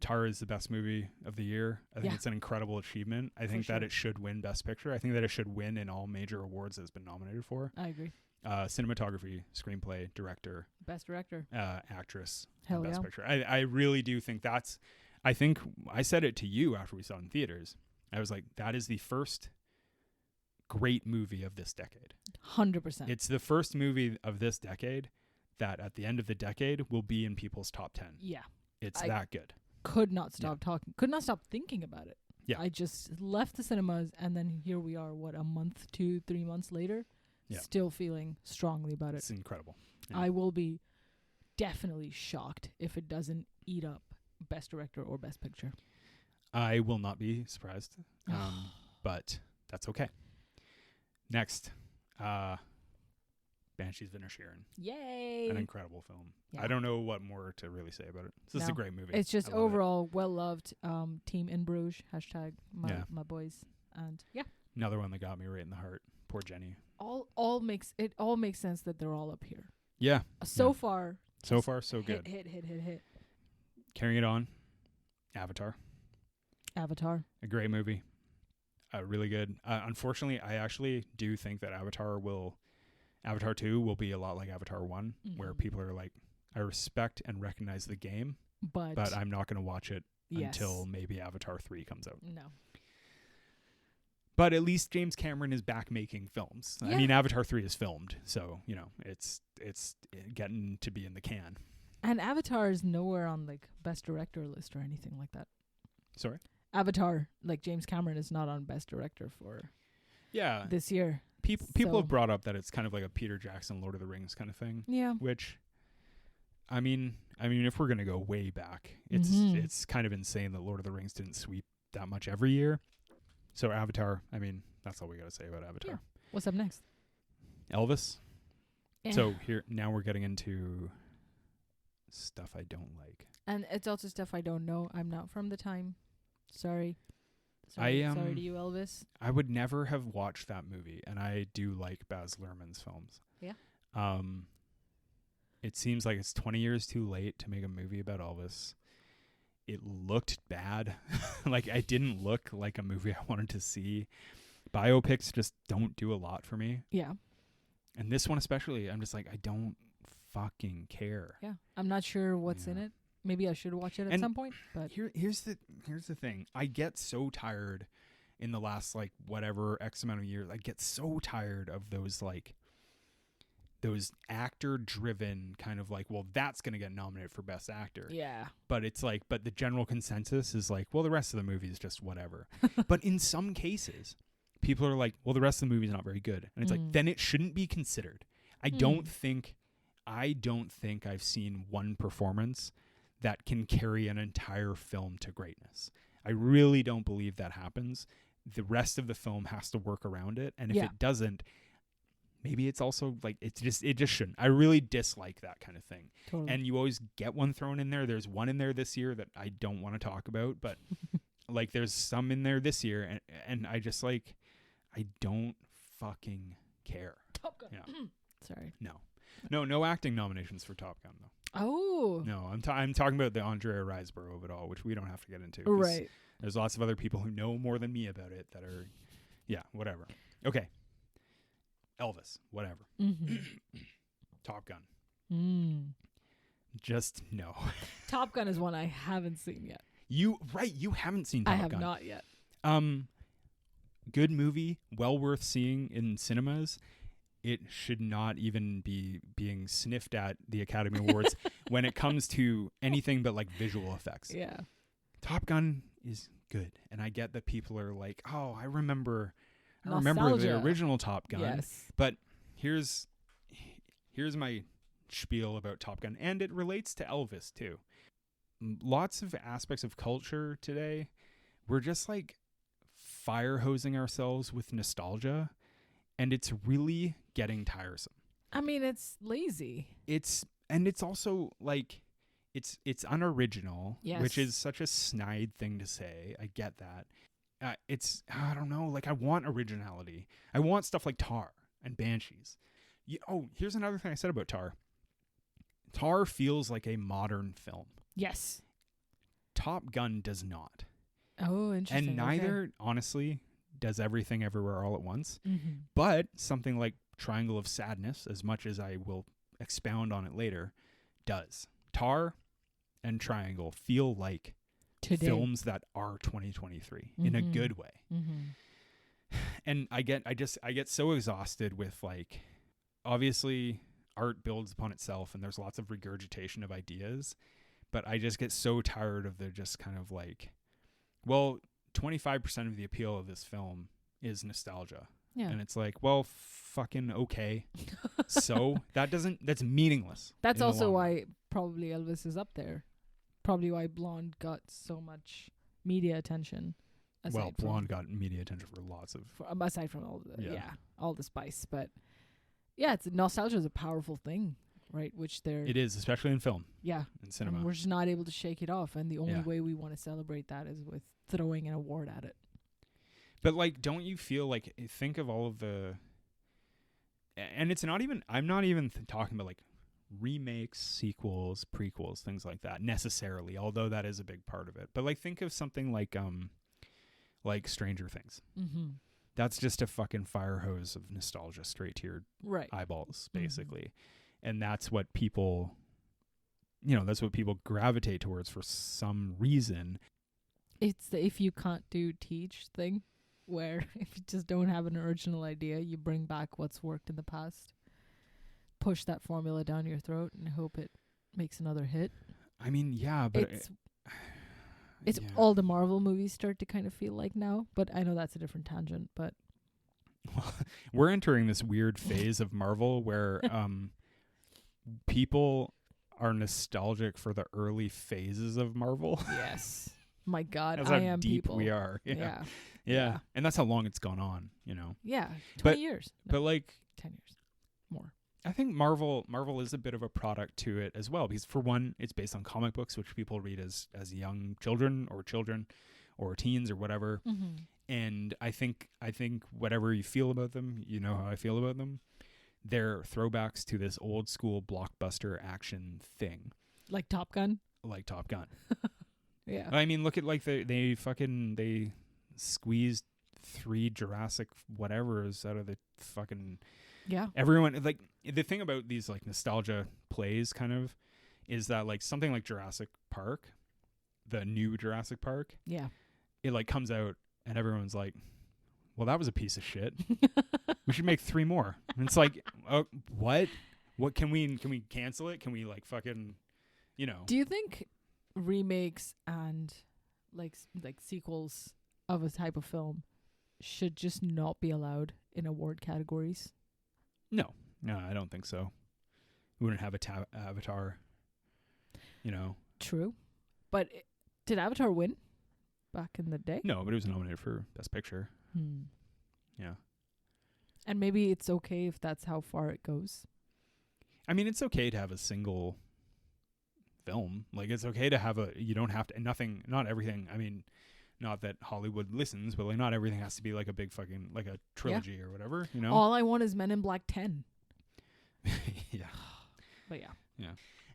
Tar is the best movie of the year. I think it's an incredible achievement. I think that it should win Best Picture. I think that it should win in all major awards that it's been nominated for. I agree. Cinematography, screenplay, director. Best director. Actress. Hell Best yeah. Picture. I really do think that's... I think I said it to you after we saw it in theaters. I was like, that is the first great movie of this decade. 100%. It's the first movie of this decade that at the end of the decade will be in people's top 10. Yeah. It's that good. Could not stop talking. Could not stop thinking about it. Yeah. I just left the cinemas and then here we are, a month, 2-3 months later, still feeling strongly about it. It's incredible. Yeah. I will be definitely shocked if it doesn't eat up Best Director or Best Picture. I will not be surprised, but that's okay. Next, Banshees of Inisherin. Yay! An incredible film. Yeah. I don't know what more to really say about it. This is a great movie. It's just overall well-loved. Team in Bruges, hashtag my boys. And another one that got me right in the heart. Poor Jenny. All makes sense that they're all up here. Yeah. So far, so good. Hit. Carrying it on. Avatar. A great movie. Really good. Unfortunately, I actually do think that Avatar 2 will be a lot like Avatar 1, where people are like, I respect and recognize the game, but I'm not going to watch it yes. until maybe Avatar 3 comes out. No. But at least James Cameron is back making films. Yeah. I mean, Avatar 3 is filmed, so, you know, it's getting to be in the can. And Avatar is nowhere on like Best Director list or anything like that. Sorry? Avatar, like James Cameron is not on Best Director for this year. People have brought up that it's kind of like a Peter Jackson Lord of the Rings kind of thing. Yeah. Which I mean if we're going to go way back, it's kind of insane that Lord of the Rings didn't sweep that much every year. So Avatar, I mean, that's all we got to say about Avatar. Yeah. What's up next? Elvis. So now we're getting into stuff I don't like. And it's also stuff I don't know. I'm not from the time. Sorry to you, Elvis. I would never have watched that movie, and I do like Baz Luhrmann's films. Yeah. It seems like it's 20 years too late to make a movie about Elvis. It looked bad. Like, I didn't look like a movie I wanted to see. Biopics just don't do a lot for me. Yeah. And this one especially, I'm just like, I don't fucking care. Yeah. I'm not sure what's in it. Maybe I should watch it at some point. But here's the thing. I get so tired in the last like whatever X amount of years. I get so tired of those actor driven kind of like, well, that's going to get nominated for Best Actor. Yeah. But it's like, but the general consensus is like, well, the rest of the movie is just whatever. But in some cases, people are like, well, the rest of the movie is not very good. And it's like, then it shouldn't be considered. I don't think I've seen one performance that can carry an entire film to greatness. I really don't believe that happens. The rest of the film has to work around it. And if it doesn't, maybe it's also like, it just shouldn't. I really dislike that kind of thing. Totally. And you always get one thrown in there. There's one in there this year that I don't want to talk about, but like there's some in there this year. And I just like, I don't fucking care. Top Gun. Yeah. Sorry. No acting nominations for Top Gun though. Oh. No, I'm talking about the Andrea Riseborough of it all, which we don't have to get into. Right. There's lots of other people who know more than me about it that are, whatever. Okay. Elvis, whatever. Mm-hmm. Top Gun. Just no. Top Gun is one I haven't seen yet. You haven't seen Top Gun. I have not yet. Good movie, well worth seeing in cinemas. It should not even be being sniffed at the Academy Awards when it comes to anything but like visual effects. Yeah. Top Gun is good. And I get that people are like, oh, I remember the original Top Gun. Yes. But here's my spiel about Top Gun. And it relates to Elvis too. Lots of aspects of culture today, we're just like fire hosing ourselves with nostalgia. And it's really getting tiresome. I mean, it's lazy. It's also like it's unoriginal, which is such a snide thing to say. I get that. I don't know. Like, I want originality. I want stuff like Tar and Banshees. Here's another thing I said about Tar. Tar feels like a modern film. Yes. Top Gun does not. Oh, interesting. And neither, honestly, does Everything Everywhere All at Once. Mm-hmm. But something like Triangle of Sadness, as much as I will expound on it later, does. Tar and Triangle feel like films that are 2023 in a good way. Mm-hmm. And I get so exhausted with, like, obviously art builds upon itself and there's lots of regurgitation of ideas, but I just get so tired of the just kind of like, well, 25% of the appeal of this film is nostalgia. Yeah. And it's like, well, fucking okay. So that's meaningless. That's also why probably Elvis is up there. Probably why Blonde got so much media attention. Well, Blonde got media attention for lots of... aside from all the spice. But yeah, nostalgia is a powerful thing, right? It is, especially in film. Yeah. In cinema. And we're just not able to shake it off. And the only way we want to celebrate that is with throwing an award at it. But, like, don't you feel like, think of all of the... And it's not even... I'm not even talking about, like, remakes, sequels, prequels, things like that, necessarily, although that is a big part of it. But, like, think of something like Stranger Things. Mm-hmm. That's just a fucking fire hose of nostalgia straight to your eyeballs, basically. Mm-hmm. And that's what people that's what people gravitate towards for some reason. It's the if you can't do teach thing, where if you just don't have an original idea, you bring back what's worked in the past, push that formula down your throat, and hope it makes another hit. I mean, yeah, but it's all the Marvel movies start to kind of feel like now. But I know that's a different tangent. But we're entering this weird phase of Marvel where people are nostalgic for the early phases of Marvel. Yes. My God, That's I how am deep people. we are. Yeah. And that's how long it's gone on, Yeah, 20 years. No, but like 10 years. More. I think Marvel is a bit of a product to it as well, because for one, it's based on comic books, which people read as young children or teens or whatever. Mm-hmm. And I think whatever you feel about them, you know how I feel about them. They're throwbacks to this old school blockbuster action thing. Like Top Gun? Like Top Gun. Yeah. I mean, look at like they squeezed 3 Jurassic whatevers out of the fucking... Yeah. Everyone, like, the thing about these like nostalgia plays kind of is that like something like Jurassic Park, the new Jurassic Park, yeah, it like comes out and everyone's like, well, that was a piece of shit. We should make 3 more. And it's like, oh, what can we cancel it? Can we like fucking, Do you think remakes and like sequels of a type of film should just not be allowed in award categories? No, I don't think so. We wouldn't have Avatar, True. But did Avatar win back in the day? No, but it was nominated for Best Picture. Yeah. And maybe it's okay if that's how far it goes. I mean, it's okay to have a single film. Like, it's okay to have you don't have to, not everything. I mean, not that Hollywood listens, but like not everything has to be like a big fucking, like a trilogy or whatever, All I want is Men in Black 10. Yeah. But yeah. Yeah.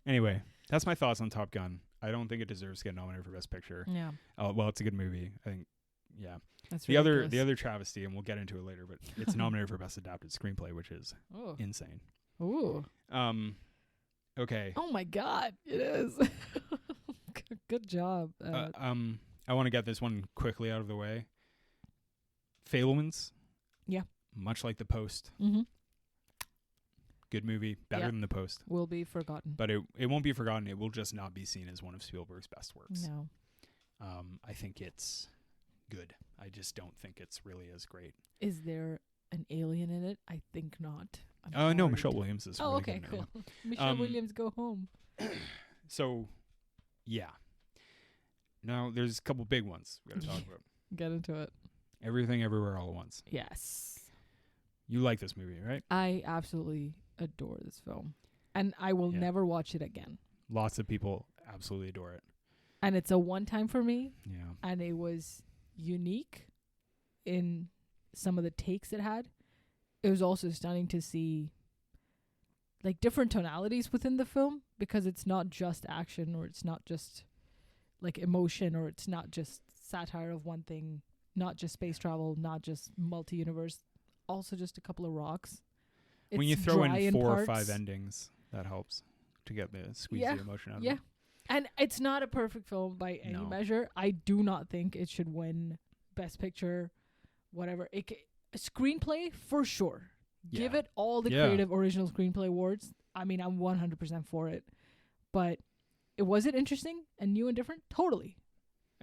Anyway, that's my thoughts on Top Gun. I don't think it deserves to get nominated for Best Picture. Yeah. Well, it's a good movie. I think, yeah. That's the other travesty, and we'll get into it later, but it's nominated for Best Adapted Screenplay, which is insane. Ooh. Okay. Oh my God, it is. Good job. I want to get this one quickly out of the way. Fabelmans. Yeah. Much like The Post. Mm-hmm. Good movie. Better than The Post. Will be forgotten. But it won't be forgotten. It will just not be seen as one of Spielberg's best works. No. I think it's good. I just don't think it's really as great. Is there an alien in it? I think not. Oh, no. Michelle Williams is really okay, good. Cool. Michelle Williams, go home. So, yeah. Now, there's a couple big ones we got to talk about. Get into it. Everything, Everywhere, All at Once. Yes. You like this movie, right? I absolutely adore this film. And I will never watch it again. Lots of people absolutely adore it. And it's a one-time for me. Yeah. And it was unique in some of the takes it had. It was also stunning to see like different tonalities within the film, because it's not just action, or it's not just like emotion, or it's not just satire of one thing, not just space travel, not just multi-universe, also just a couple of rocks. When you throw in 4 or 5 endings, that helps to get squeeze the emotion out of it. And it's not a perfect film by any measure. I do not think it should win Best Picture, whatever. Screenplay, for sure. Yeah. Give it all the creative original screenplay awards. I mean, I'm 100% for it. But was it interesting and new and different? Totally.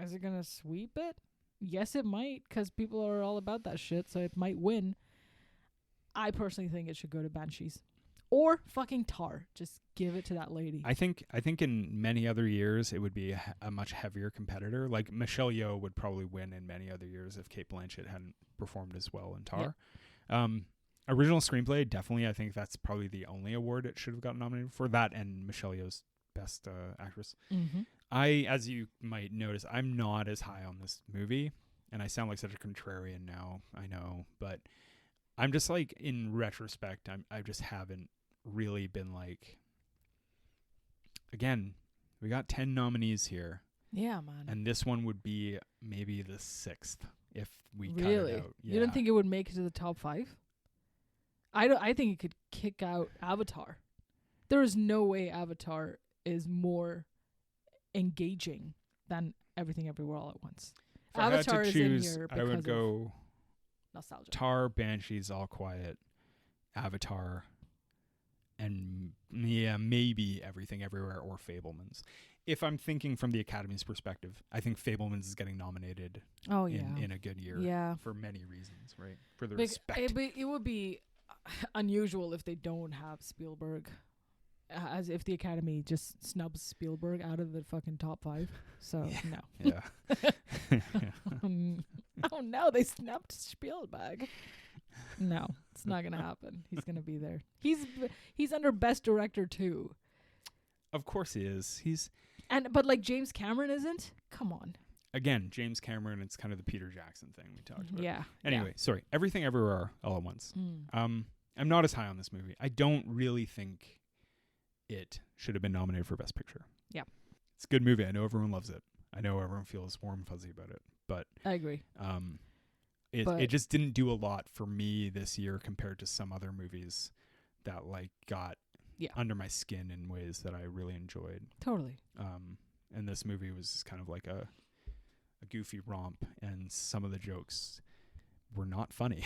Is it going to sweep it? Yes, it might, because people are all about that shit, so it might win. I personally think it should go to Banshees. Or fucking Tar. Just give it to that lady. I think in many other years it would be a much heavier competitor. Like Michelle Yeoh would probably win in many other years if Cate Blanchett hadn't performed as well in Tar. Yeah. Original screenplay, definitely. I think that's probably the only award it should have gotten nominated for. That and Michelle Yeoh's Best Actress. Mm-hmm. As you might notice, I'm not as high on this movie, and I sound like such a contrarian now. I know, but I'm just like, in retrospect, I just haven't really been like, again, we got 10 nominees here. Yeah, man. And this one would be maybe the 6th if we cut it out. Yeah. You don't think it would make it to the top 5? I think it could kick out Avatar. There is no way Avatar is more engaging than Everything Everywhere All at Once. If I had Avatar to is choose, in here I because would of go nostalgia. Tar, Banshees, All Quiet, Avatar, and maybe Everything Everywhere or Fabelmans. If I'm thinking from the Academy's perspective, I think Fabelmans is getting nominated in a good year for many reasons, right? For the respect. It would be unusual if they don't have Spielberg, as if the Academy just snubs Spielberg out of the fucking top 5. So no. Yeah. Oh no, they snubbed Spielberg. No, it's not gonna happen. He's gonna be there. He's under Best Director too. Of course he is. But like James Cameron isn't. Come on. Again, James Cameron. It's kind of the Peter Jackson thing we talked about. Yeah. Anyway, sorry. Everything Everywhere All at Once. I'm not as high on this movie. I don't really think it should have been nominated for Best Picture. Yeah. It's a good movie. I know everyone loves it. I know everyone feels warm and fuzzy about it. But I agree. It just didn't do a lot for me this year compared to some other movies that like got under my skin in ways that I really enjoyed. Totally. And this movie was kind of like a goofy romp, and some of the jokes were not funny.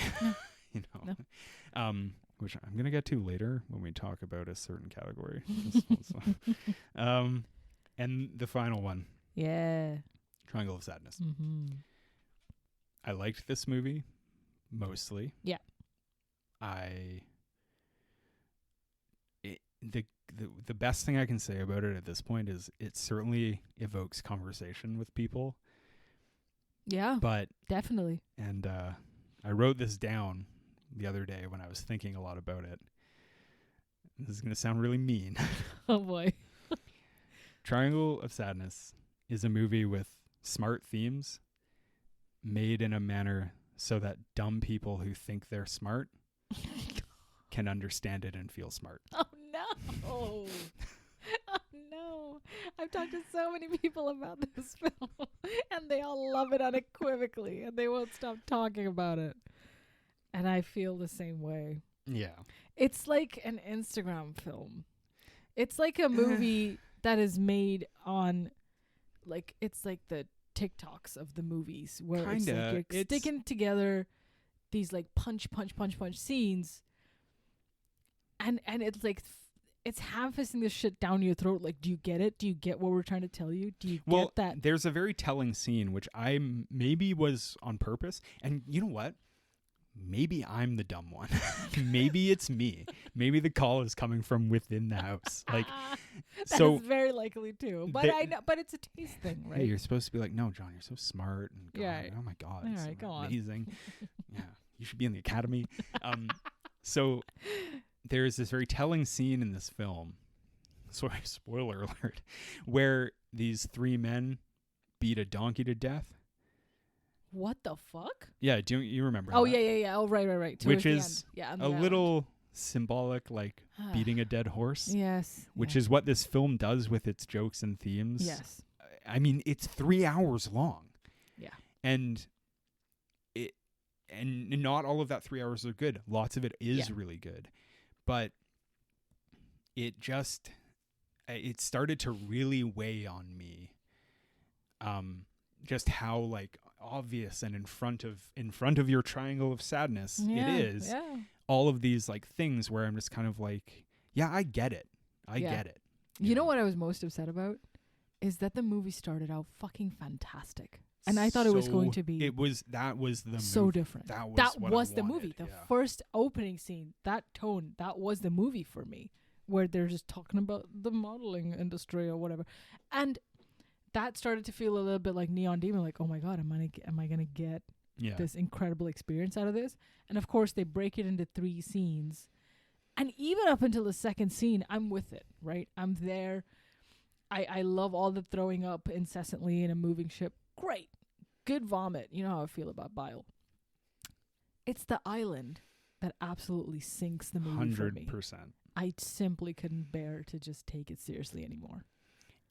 You know. No. Which I'm gonna get to later when we talk about a certain category. And the final one. Yeah. Triangle of Sadness. Mm-hmm. I liked this movie mostly. Yeah. The best thing I can say about it at this point is it certainly evokes conversation with people. Yeah. But definitely. And I wrote this down the other day when I was thinking a lot about it. This is going to sound really mean. Oh boy. Triangle of Sadness is a movie with smart themes made in a manner so that dumb people who think they're smart can understand it and feel smart. Oh no. Oh no. I've talked to so many people about this film and they all love it unequivocally and they won't stop talking about it. And I feel the same way. Yeah. It's like an Instagram film. It's like a movie that is made on, like, it's like the TikToks of the movies where it's like you're sticking together these like punch scenes. And it's like, it's ham-fisting this shit down your throat. Like, do you get it? Do you get what we're trying to tell you? Do you get that? There's a very telling scene, which I maybe was on purpose. And you know what? Maybe I'm the dumb one. Maybe it's me. Maybe the call is coming from within the house. Like, that is very likely too. But I know, but it's a taste thing, right? Hey, you're supposed to be like, no, John, you're so smart and oh my God, all it's right, go amazing. Yeah, you should be in the Academy. So there is this very telling scene in this film. Sorry, spoiler alert, where these 3 men beat a donkey to death. What the fuck? Yeah, do you remember? Oh, yeah. Oh, right. Which is a little symbolic, like beating a dead horse. Yes. Which is what this film does with its jokes and themes. Yes. I mean, it's 3 hours long. Yeah. And not all of that 3 hours are good. Lots of it is really good. But it started to really weigh on me. Just how like obvious and in front of your triangle of sadness it is. Yeah. All of these like things where I'm just kind of like, yeah, I get it. I get it. You know what I was most upset about is that the movie started out fucking fantastic. And I thought it was going to be that was the so movie. Different. That was the movie. The first opening scene, that tone, that was the movie for me, where they're just talking about the modeling industry or whatever. And that started to feel a little bit like Neon Demon, like, oh my God, am I gonna get this incredible experience out of this? And of course they break it into 3 scenes. And even up until the second scene, I'm with it, right? I'm there. I love all the throwing up incessantly in a moving ship. Great. Good vomit. You know how I feel about bile. It's the island that absolutely sinks the movie for me. 100%. I simply couldn't bear to just take it seriously anymore.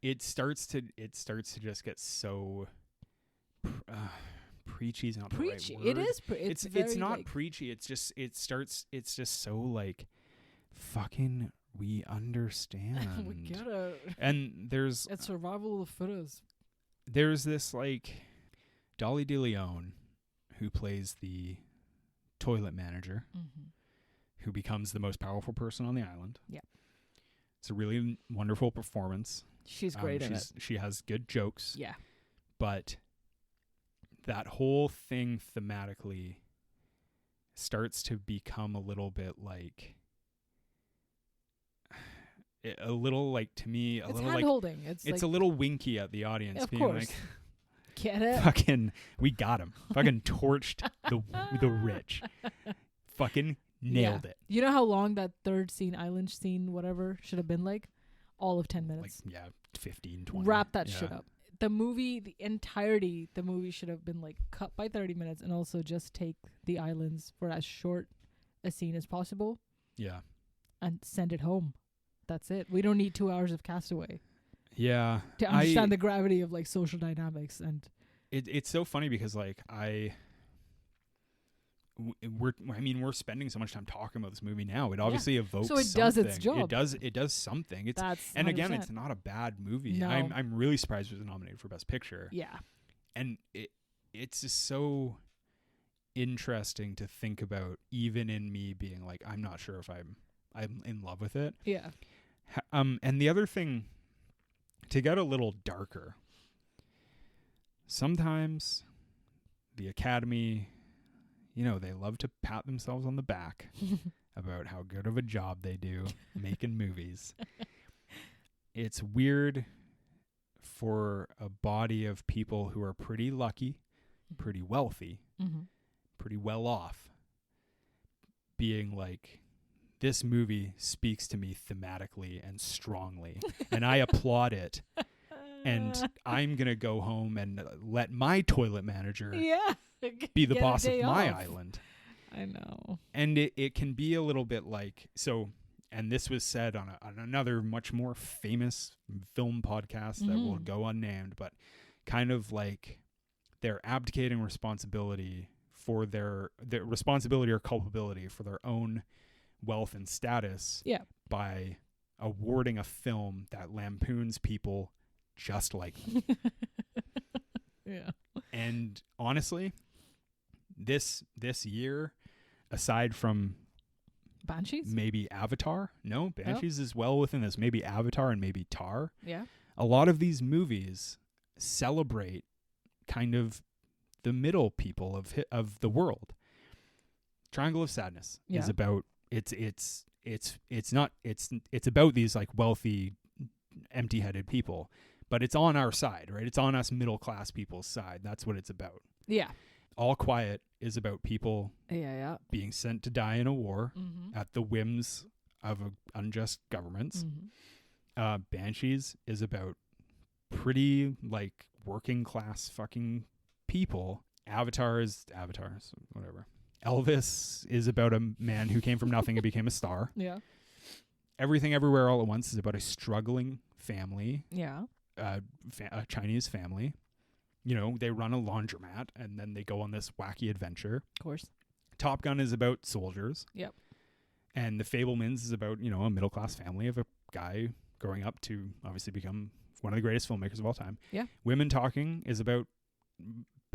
It starts to just get so preachy is not preachy. The right word. It is. It's not like preachy. It's just so like fucking We understand. We get it. And there's It's survival of the fittest. There's this like Dolly DeLeon who plays the toilet manager, who becomes the most powerful person on the island. Yeah. It's a really wonderful performance. She's great in it. She has good jokes. Yeah. But that whole thing thematically starts to become a little bit like a little like to me a it's little hand-holding. It's like, a little winky at the audience, of being course. like, get it? fucking, we got him. Fucking torched the rich. Fucking nailed it. You know how long that third scene, island scene, whatever, should have been like? All of 10 minutes. Like 15, 20. Wrap that shit up. The movie should have been like cut by 30 minutes and also just take the islands for as short a scene as possible. Yeah. And send it home. That's it. We don't need 2 hours of Castaway. Yeah. To understand the gravity of like social dynamics. And it's so funny because like we're spending so much time talking about this movie now. It obviously evokes something. So it does its job. It does something. And again, it's not a bad movie. No. I'm really surprised it was nominated for Best Picture. Yeah. And it's just so interesting to think about, even in me being like, I'm not sure if I'm in love with it. Yeah. And the other thing, to get a little darker, sometimes the Academy, they love to pat themselves on the back about how good of a job they do making movies. It's weird for a body of people who are pretty lucky, pretty wealthy, pretty well off, being like, this movie speaks to me thematically and strongly, and I applaud it. And I'm going to go home and let my toilet manager be the boss of my island. I know. And it can be a little bit like, so, and this was said on another much more famous film podcast that will go unnamed, but kind of like they're abdicating responsibility for their responsibility or culpability for their own wealth and status by awarding a film that lampoons people just like them. Yeah. And honestly, this year, aside from Banshees, maybe Avatar, no, Banshees is well within this, maybe Avatar and maybe Tar. Yeah. A lot of these movies celebrate kind of the middle people of the world. Triangle of Sadness is about it's about these like wealthy, empty-headed people, but it's on our side, right? It's on us middle class people's side. That's what it's about. Yeah. All Quiet is about people being sent to die in a war at the whims of unjust governments. Banshees is about pretty like working class fucking people. Avatar is whatever. Elvis is about a man who came from nothing and became a star. Yeah. Everything Everywhere All at Once is about a struggling family. Yeah. A Chinese family. They run a laundromat and then they go on this wacky adventure. Of course. Top Gun is about soldiers. Yep. And The Fabelmans is about, a middle class family of a guy growing up to obviously become one of the greatest filmmakers of all time. Yeah. Women Talking is about,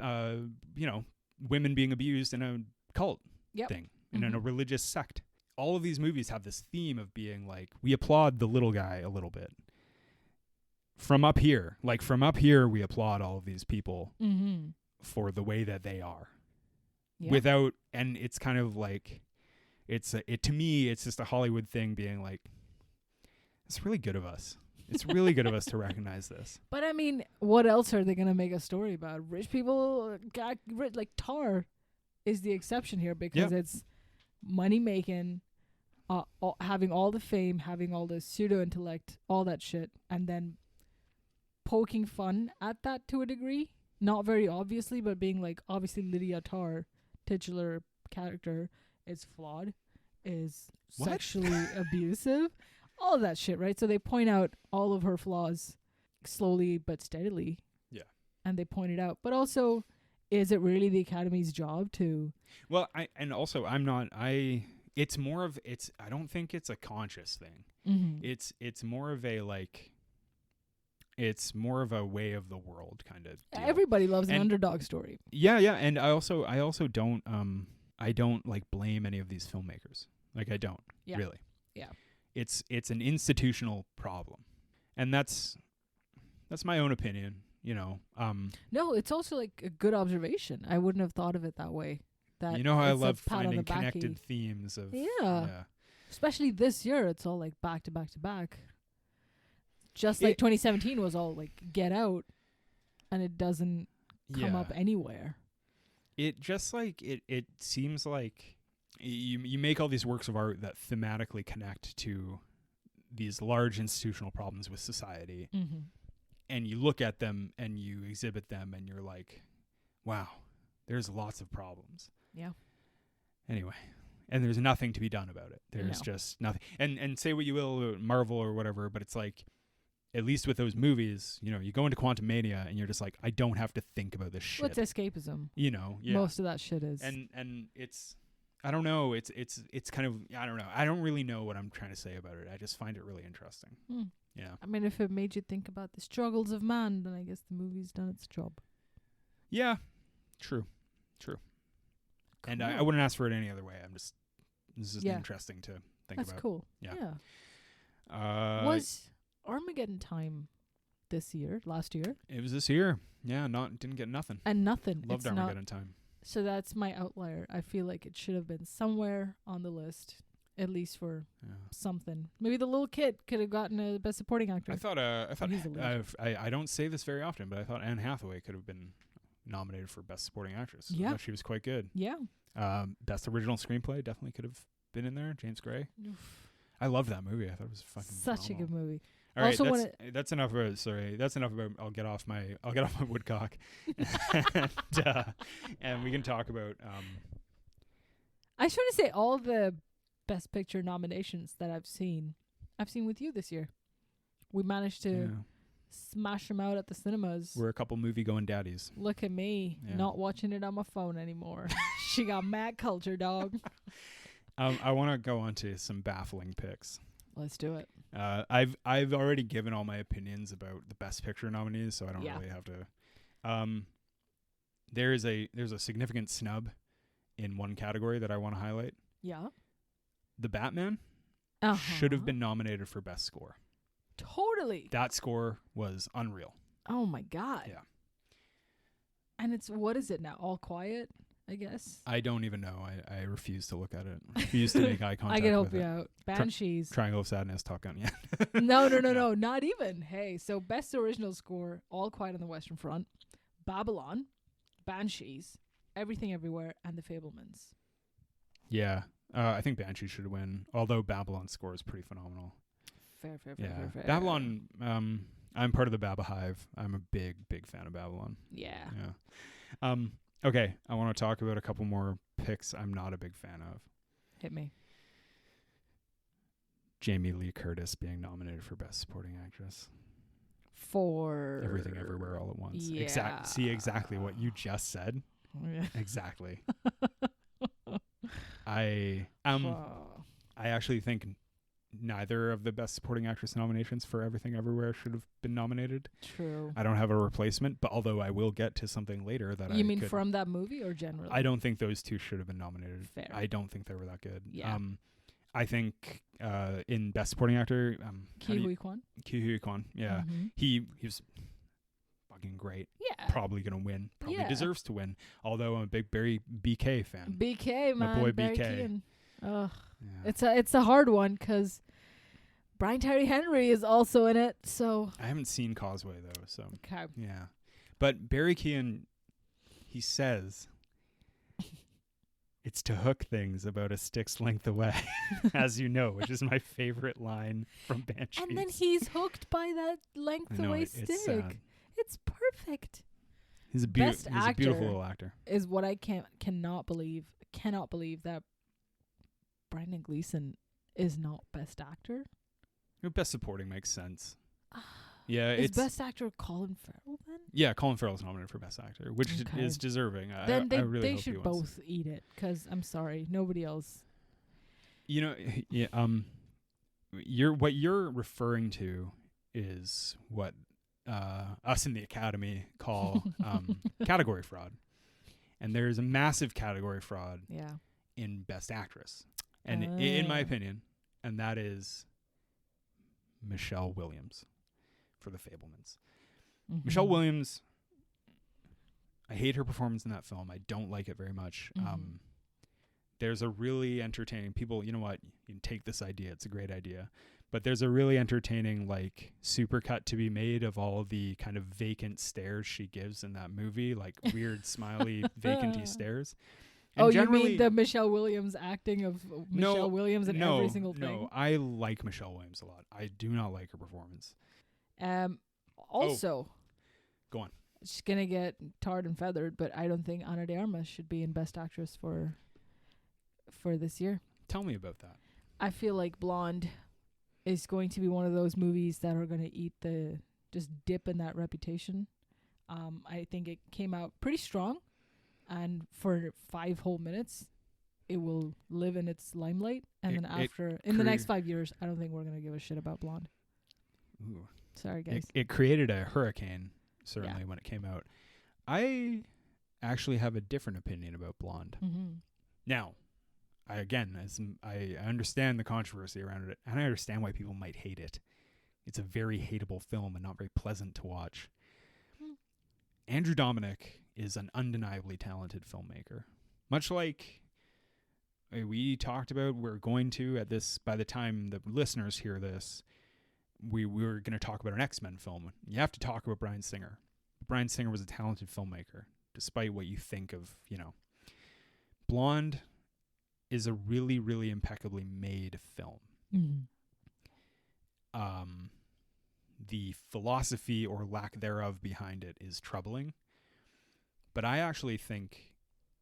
women being abused in a cult thing, and in a religious sect. All of these movies have this theme of being like, we applaud the little guy a little bit. From up here, we applaud all of these people for the way that they are. Yeah. And it's kind of like, to me, it's just a Hollywood thing being like, it's really good of us. It's really good of us to recognize this. But I mean, what else are they going to make a story about? Rich people got rich. Like Tar is the exception here because it's money making, having all the fame, having all the pseudo intellect, all that shit, and then poking fun at that to a degree. Not very obviously, but being like, obviously Lydia Tar, titular character, is flawed, is sexually abusive. All of that shit, right? So they point out all of her flaws slowly but steadily. Yeah. And they point it out. But also, is it really the Academy's job to... Well, I'm not... it's more of I don't think it's a conscious thing. It's more of a like. It's more of a way of the world kind of deal. Everybody loves an underdog story. Yeah, and I also don't I don't like blame any of these filmmakers. Like I don't really. Yeah. It's an institutional problem. And that's my own opinion, you know. No, it's also like a good observation. I wouldn't have thought of it that way. That you know how I love finding connected themes of Especially this year, it's all like back to back to back. Just like 2017 was all like Get Out, and it doesn't come up anywhere. It just like it seems like you make all these works of art that thematically connect to these large institutional problems with society, and you look at them and you exhibit them, and you're like, wow, there's lots of problems. Yeah. Anyway. And there's nothing to be done about it. There's just nothing. And say what you will about Marvel or whatever, but it's like, at least with those movies, you know, you go into Quantumania and you're just like, I don't have to think about this shit. Well, it's escapism. You know, most of that shit is. And it's, I don't know, it's kind of, I don't know. I don't really know what I'm trying to say about it. I just find it really interesting. Yeah. I mean, if it made you think about the struggles of man, then I guess the movie's done its job. Yeah. True. Cool. And I wouldn't ask for it any other way. This is interesting to think about. That's cool. Yeah. Was Armageddon time last year? It was this year. Yeah, didn't get nothing. And nothing. Loved Armageddon time. So that's my outlier. I feel like it should have been somewhere on the list, at least for something. Maybe the little kid could have gotten a Best Supporting Actor. I thought I don't say this very often, but I thought Anne Hathaway could have been nominated for Best Supporting Actress. Yeah. I thought she was quite good. Yeah. Best Original Screenplay definitely could have been in there. James Gray. I loved that movie. I thought it was fucking such a good movie. All right, that's enough about. Sorry, that's enough about. I'll get off my Woodcock, and we can talk about. I just want to say all the Best Picture nominations that I've seen with you this year. We managed to smash them out at the cinemas. We're a couple movie going daddies. Look at me, not watching it on my phone anymore. She got mad culture, dog. I want to go on to some baffling picks. Let's do it. I've already given all my opinions about the Best Picture nominees, so I don't really have to. There's a significant snub in one category that I want to highlight. Yeah. The Batman should have been nominated for Best Score. Totally. That score was unreal. Oh my God. Yeah. And what is it now? All Quiet, I guess? I don't even know. I refuse to look at it. I refuse to make eye contact. I can help you out. Banshees. Triangle of Sadness, Top Gun. Yeah. No, not even. Hey, so Best Original Score, All Quiet on the Western Front, Babylon, Banshees, Everything Everywhere, and The Fabelmans. Yeah. I think Banshees should win, although Babylon's score is pretty phenomenal. Fair. Babylon, I'm part of the Baba Hive. I'm a big fan of Babylon. Yeah. Okay, I want to talk about a couple more picks I'm not a big fan of. Hit me. Jamie Lee Curtis being nominated for Best Supporting Actress. For Everything Everywhere All at Once. Yeah. See exactly what you just said. Yeah. Exactly. I actually think neither of the Best Supporting Actress nominations for Everything Everywhere should have been nominated. True. I don't have a replacement, but although I will get to something later that You mean from that movie or generally? I don't think those two should have been nominated. Fair. I don't think they were that good. Yeah. I think in Best Supporting Actor, Ke Huy Quan. Ke Huy Quan, yeah. Mm-hmm. He was fucking great. Yeah. Probably going to win. Probably deserves to win. Although I'm a big Barry BK fan. BK, man. My boy Barry BK. Keoghan. Ugh. Yeah. It's a hard one because Brian Tyree Henry is also in it. So I haven't seen Causeway though. So okay. Yeah, but Barry Keoghan, he says it's to hook things about a stick's length away, as you know, which is my favorite line from Banshees. And then he's hooked by that length away stick. It's sad. It's perfect. He's a beautiful little actor. Is what I cannot believe. Cannot believe that Brendan Gleeson is not Best Actor. Best Supporting makes sense. Yeah, is Best Actor Colin Farrell then? Yeah, Colin Farrell's nominated for Best Actor, which is deserving. Then I really they hope should both eat it because I'm sorry, nobody else. You know, yeah, what you're referring to is what us in the Academy call category fraud. And there's a massive category fraud in Best Actress. And in my opinion, and that is Michelle Williams for The Fabelmans. Mm-hmm. Michelle Williams, I hate her performance in that film. I don't like it very much. Mm-hmm. There's a really entertaining people. You know what? You can take this idea. It's a great idea. But there's a really entertaining like supercut to be made of all the kind of vacant stares she gives in that movie, like weird smiley vacanty stares. And you mean the Michelle Williams acting of Michelle Williams in every single thing? No, I like Michelle Williams a lot. I do not like her performance. Also, go on. She's gonna get tarred and feathered, but I don't think Ana de Armas should be in Best Actress for this year. Tell me about that. I feel like Blonde is going to be one of those movies that are going to just dip in that reputation. I think it came out pretty strong, and for 5 whole minutes, it will live in its limelight. And then in the next 5 years, I don't think we're going to give a shit about Blonde. Ooh. Sorry, guys. It created a hurricane, certainly, when it came out. I actually have a different opinion about Blonde. Mm-hmm. Now, I understand the controversy around it, and I understand why people might hate it. It's a very hateable film and not very pleasant to watch. Andrew Dominik is an undeniably talented filmmaker. Much like we talked about, we're going to, by the time the listeners hear this, we were going to talk about an X-Men film. You have to talk about Bryan Singer. Bryan Singer was a talented filmmaker, despite what you think of, Blonde is a really, really impeccably made film. Mm-hmm. The philosophy or lack thereof behind it is troubling, but I actually think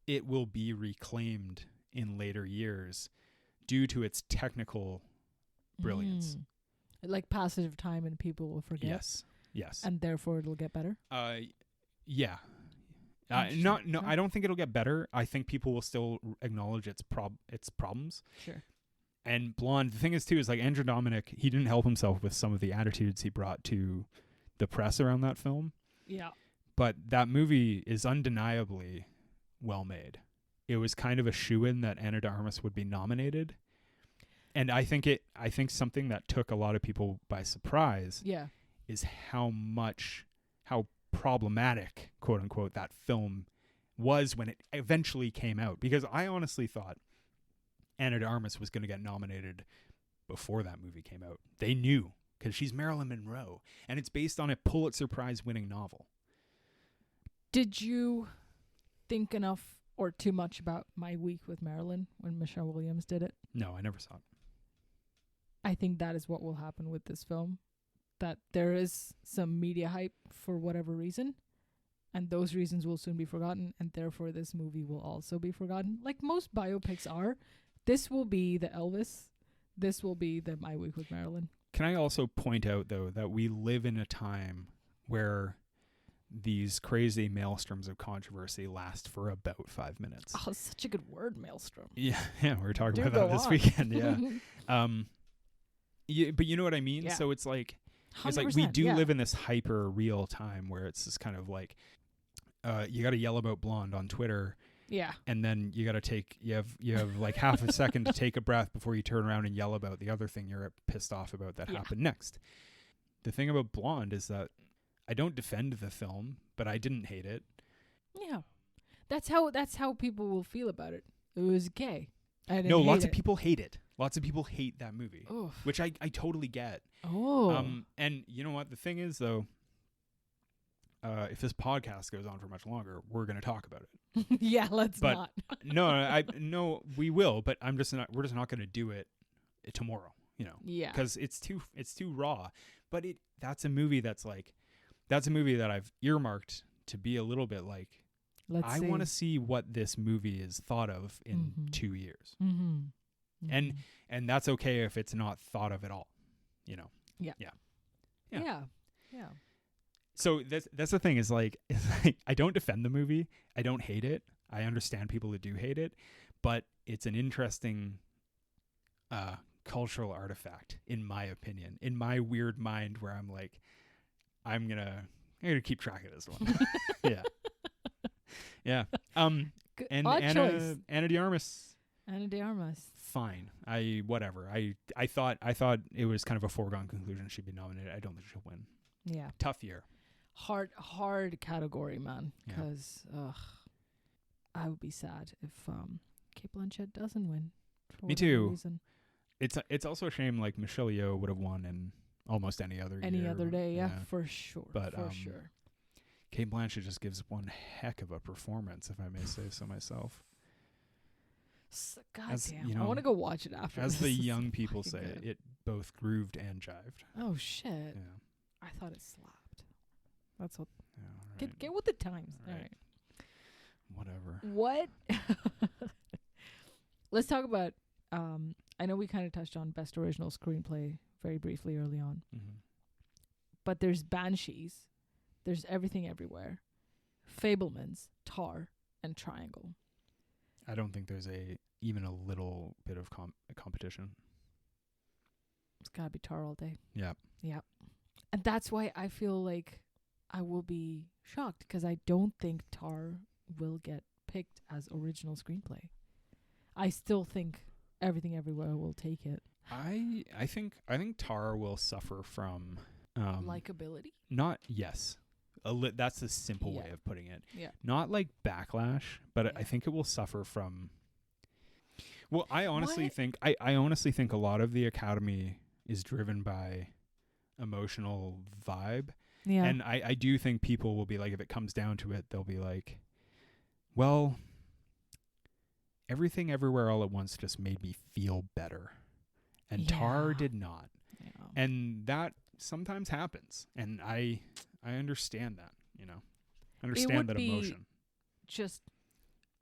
it will be reclaimed in later years due to its technical brilliance. Like passage of time and people will forget. Yes. And therefore it'll get better? Yeah. No, I don't think it'll get better. I think people will still acknowledge its problems. Sure. And Blonde, the thing is too, is like Andrew Dominik, he didn't help himself with some of the attitudes he brought to the press around that film. Yeah. But that movie is undeniably well made. It was kind of a shoo-in that Ana de Armas would be nominated. And I think something that took a lot of people by surprise is how problematic, quote unquote, that film was when it eventually came out. Because I honestly thought Ana de Armas was going to get nominated before that movie came out. They knew, because she's Marilyn Monroe, and it's based on a Pulitzer Prize winning novel. Did you think enough or too much about My Week with Marilyn when Michelle Williams did it? No, I never saw it. I think that is what will happen with this film. That there is some media hype for whatever reason, and those reasons will soon be forgotten, and therefore this movie will also be forgotten. Like most biopics are. This will be the Elvis. This will be the My Week with Marilyn. Can I also point out, though, that we live in a time where these crazy maelstroms of controversy last for about 5 minutes. Oh, such a good word, maelstrom. Yeah, we were talking about that this weekend. Yeah. But you know what I mean? Yeah. So it's like we do live in this hyper real time where it's this kind of like you got to yell about Blonde on Twitter. Yeah. And then you got to you have like half a second to take a breath before you turn around and yell about the other thing you're pissed off about that happened next. The thing about Blonde is that I don't defend the film, but I didn't hate it. Yeah. That's how people will feel about it. It was gay. Lots of people hate it. Lots of people hate that movie, which I totally get. Oh. And you know what? The thing is, though, if this podcast goes on for much longer, we're going to talk about it. Yeah, let's not. No, we will, but we're just not going to do it tomorrow, Yeah. Because it's too raw. But that's a movie that I've earmarked to be a little bit like, I want to see what this movie is thought of in 2 years. Mm-hmm. Mm-hmm. And that's okay if it's not thought of at all, Yeah. So that's the thing is like I don't defend the movie. I don't hate it. I understand people who do hate it, but it's an interesting cultural artifact, in my opinion, in my weird mind, where I'm like, I'm gonna keep track of this one. Yeah. Yeah. And Odd Anna choice. Anna de Armas. Anna de Armas. Fine. I thought it was kind of a foregone conclusion she'd be nominated. I don't think she'll win. Yeah. Tough year. Hard category, man. Yeah. Because I would be sad if Kate Blanchett doesn't win. For Me whatever too. reason. It's also a shame, like, Michelle Yeoh would have won in almost any other day. Yeah, for sure. But for sure. Kate Blanchett just gives one heck of a performance, if I may say so myself. God damn. I want to go watch it after. As the young people say, it both grooved and jived. Oh, shit. Yeah. I thought it slapped. That's what. Yeah, right. Get with the times. All right. Whatever. What? Let's talk about. I know we kind of touched on Best Original Screenplay very briefly early on. Mm-hmm. But there's Banshees. There's Everything Everywhere, Fabelmans, Tar, and Triangle. I don't think there's even a little bit of competition. It's got to be Tar all day. Yeah. Yeah. And that's why I feel like I will be shocked, because I don't think Tar will get picked as original screenplay. I still think Everything Everywhere will take it. I think Tar will suffer from likability. That's the simple way of putting it. Yeah. Not like backlash, but I think it will suffer from. Well, I honestly think a lot of the Academy is driven by emotional vibe. Yeah. And I do think people will be like, if it comes down to it, they'll be like, well, Everything Everywhere All at Once just made me feel better. And Tar did not. Yeah. And that sometimes happens. And I understand that, I understand that emotion.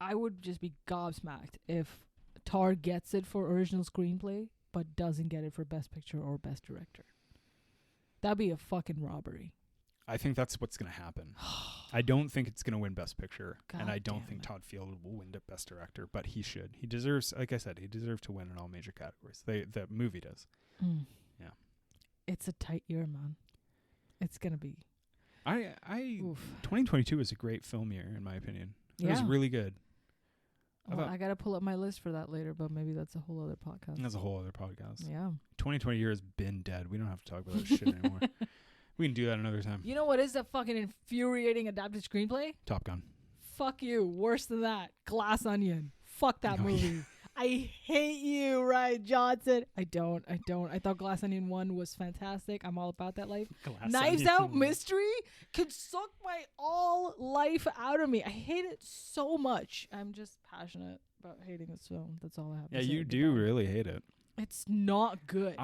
I would just be gobsmacked if Tar gets it for original screenplay, but doesn't get it for Best Picture or Best Director. That'd be a fucking robbery. I think that's what's going to happen. I don't think it's going to win Best Picture, and I don't think Todd Field will win Best Director, but he should. He deserves, like I said, he deserves to win in all major categories. The movie does. Yeah. It's a tight year, man. It's going to be. 2022 is a great film year, in my opinion. It was really good. Well, I got to pull up my list for that later, but maybe that's a whole other podcast. That's a whole other podcast. Yeah. 2020 year has been dead. We don't have to talk about that shit anymore. We can do that another time. You know what is a fucking infuriating adapted screenplay? Top Gun. Fuck you. Worse than that. Glass Onion. Fuck that movie. Yeah. I hate you, Rian Johnson. I don't. I thought Glass Onion 1 was fantastic. I'm all about that life. Knives Out Mystery can suck my all life out of me. I hate it so much. I'm just passionate about hating this film. That's all I have to say. Yeah, you do really hate it. It's not good.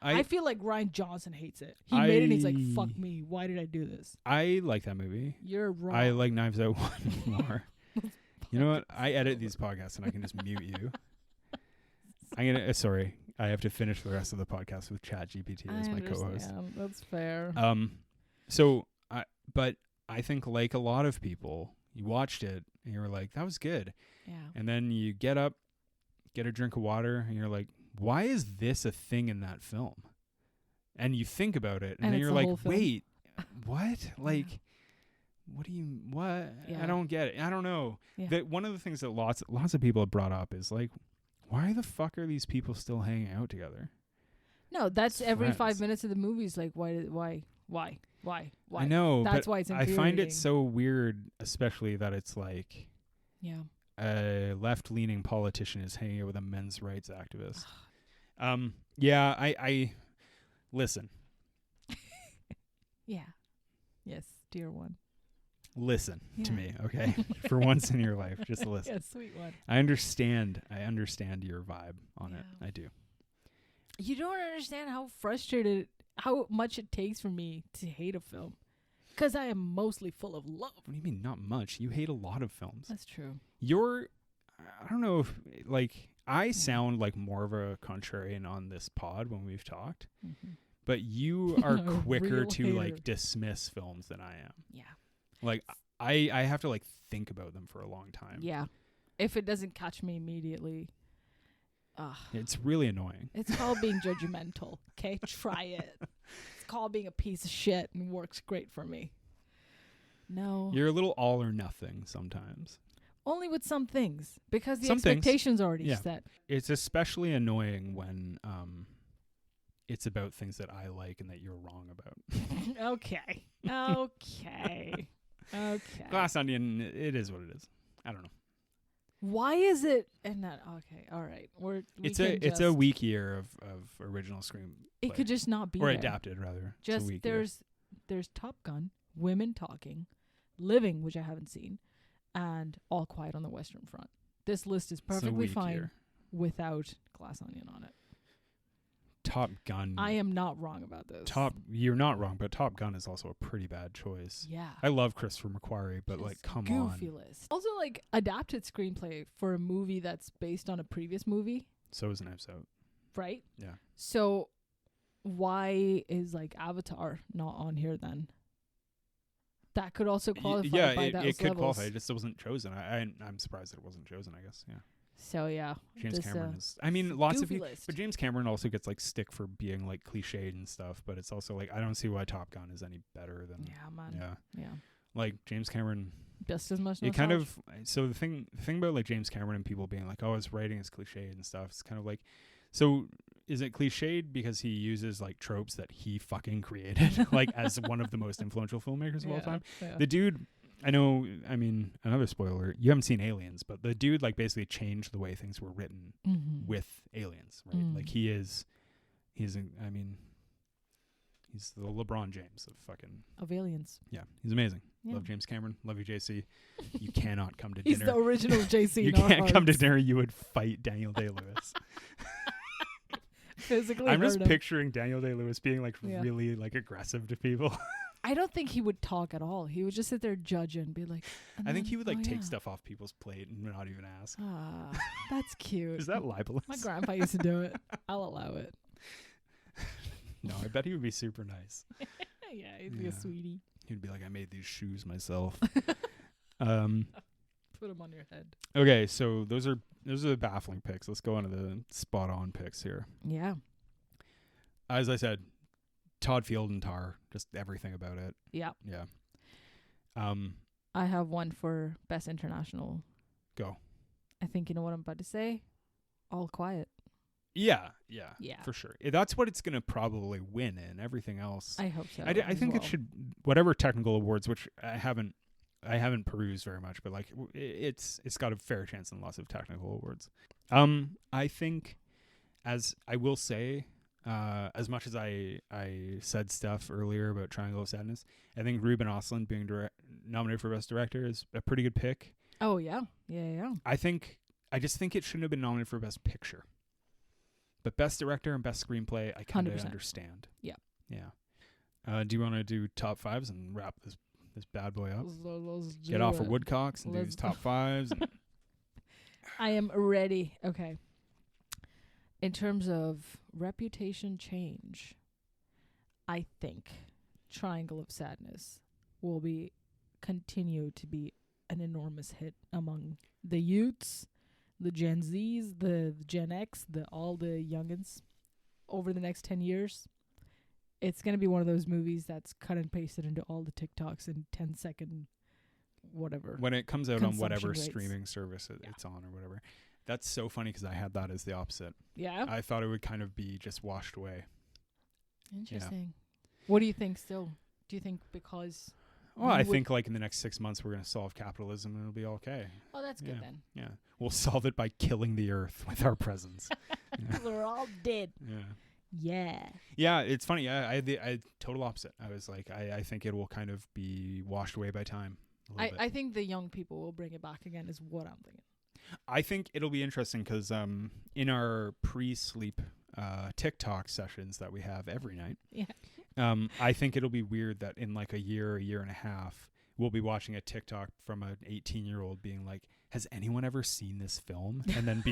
I feel like Rian Johnson hates it. He made it and he's like, fuck me. Why did I do this? I like that movie. You're wrong. I like Knives Out 1 more. You know what? I edit these podcasts and I can just mute you. I'm going to, sorry. I have to finish the rest of the podcast with ChatGPT as my co-host. That's fair. But I think, like a lot of people, you watched it and you were like, that was good. Yeah. And then you get up, get a drink of water, and you're like, why is this a thing in that film? And you think about it, and then you're like, wait, what? Like, what? Yeah. I don't get it. I don't know. Yeah. That one of the things that lots of people have brought up is like, why the fuck are these people still hanging out together? No, that's every 5 minutes of the movie's like, why? I know. That's why it's infuriating. I find it so weird, especially that it's like, a left-leaning politician is hanging out with a men's rights activist. I listen. Yeah. Yes, dear one. Listen to me, okay? For once in your life, just listen. Yeah, sweet one. I understand your vibe on it. I do. You don't understand how much it takes for me to hate a film. Because I am mostly full of love. What do you mean not much? You hate a lot of films. That's true. I don't know if, like, I sound like more of a contrarian on this pod when we've talked. Mm-hmm. But you are quicker to, like, dismiss films than I am. Yeah. Like, I have to, like, think about them for a long time. Yeah. If it doesn't catch me immediately. Ugh. It's really annoying. It's called being judgmental. Okay, try it. It's called being a piece of shit and works great for me. No. You're a little all or nothing sometimes. Only with some things, because the Some expectation's already yeah. set. It's especially annoying when it's about things that I like and that you're wrong about. Okay. Okay. Okay. Glass Onion, it is what it is. I don't know. Why is it and not okay? All right, It's a weak year of original screenplay. It could just not be or there. adapted rather. Just it's a weak year. there's Top Gun, Women Talking, Living, which I haven't seen, and All Quiet on the Western Front. This list is perfectly fine year. without Glass Onion on it. Top Gun. I am not wrong about this. You're not wrong, but Top Gun is also a pretty bad choice. Yeah. I love Christopher McQuarrie, but Just come goofy on. list. Also, adapted screenplay for a movie that's based on a previous movie, So is Knives Out. right? Yeah. So why is Avatar not on here then? That could also qualify by those it could levels. qualify. It just wasn't chosen. I'm surprised that it wasn't chosen, I guess. Yeah. So yeah, James this, Cameron is. I mean, lots of goofy people, list. but James Cameron also gets stick for being cliched and stuff. But it's also I don't see why Top Gun is any better than. Yeah, man. Yeah. James Cameron. Just as much. It kind of. So the thing about James Cameron and people being oh, his writing is cliched and stuff. It's kind of so is it cliched because he uses tropes that he fucking created, as one of the most influential filmmakers of all time? Yeah. The dude. I know, another spoiler, you haven't seen Aliens, but the dude basically changed the way things were written with Aliens, right? He's the LeBron James of Aliens. Yeah, he's amazing. Yeah. Love James Cameron, love you, JC. You cannot come to He's dinner. the original JC. You can't come to dinner, you would fight Daniel Day-Lewis. Physically I'm just hurt him. picturing Daniel Day-Lewis being really aggressive to people. I don't think he would talk at all. He would just sit there judge and be like. I think he would take stuff off people's plate and not even ask. Ah, that's cute. Is that libelous? My grandpa used to do it. I'll allow it. No, I bet he would be super nice. Yeah, he'd be a sweetie. He'd be I made these shoes myself. Put them on your head. Okay, so those are the baffling picks. Let's go on to the spot on picks here. Yeah. As I said, Todd Field and Tar, just everything about it. Yeah. Yeah. I have one for Best International. Go. I think you know what I'm about to say. All Quiet. Yeah, Yeah. for sure. That's what it's going to probably win in. Everything else. I hope so. I think it should, whatever technical awards, which I haven't perused very much, but it's got a fair chance in lots of technical awards. I think, as I will say, as much as I said stuff earlier about Triangle of Sadness, I think Ruben Östlund being nominated for Best Director is a pretty good pick. Oh yeah. Yeah. I just think it shouldn't have been nominated for Best Picture. But Best Director and Best Screenplay, I kind of understand. Yeah. Yeah. Do you want to do top fives and wrap this bad boy up? Let's Get off of Woodcocks and do these top fives. I am ready. Okay. In terms of reputation change, I think Triangle of Sadness will continue to be an enormous hit among the youths, the Gen Zs, the Gen X, all the youngins over the next 10 years. It's going to be one of those movies that's cut and pasted into all the TikToks in 10-second whatever. When it comes out on whatever rates. Streaming service it's on or whatever. That's so funny because I had that as the opposite. Yeah? I thought it would kind of be just washed away. Interesting. Yeah. What do you think still? Do you think because... Well, I think in the next 6 months we're going to solve capitalism and it'll be okay. Oh, that's good then. Yeah. We'll solve it by killing the earth with our presence. We're all dead. Yeah. Yeah. Yeah, it's funny. I had total opposite. I was I think it will kind of be washed away by time. I think the young people will bring it back again is what I'm thinking. I think it'll be interesting because in our pre-sleep TikTok sessions that we have every night, I think it'll be weird that in a year and a half, we'll be watching a TikTok from an 18-year-old being like, "Has anyone ever seen this film?" And then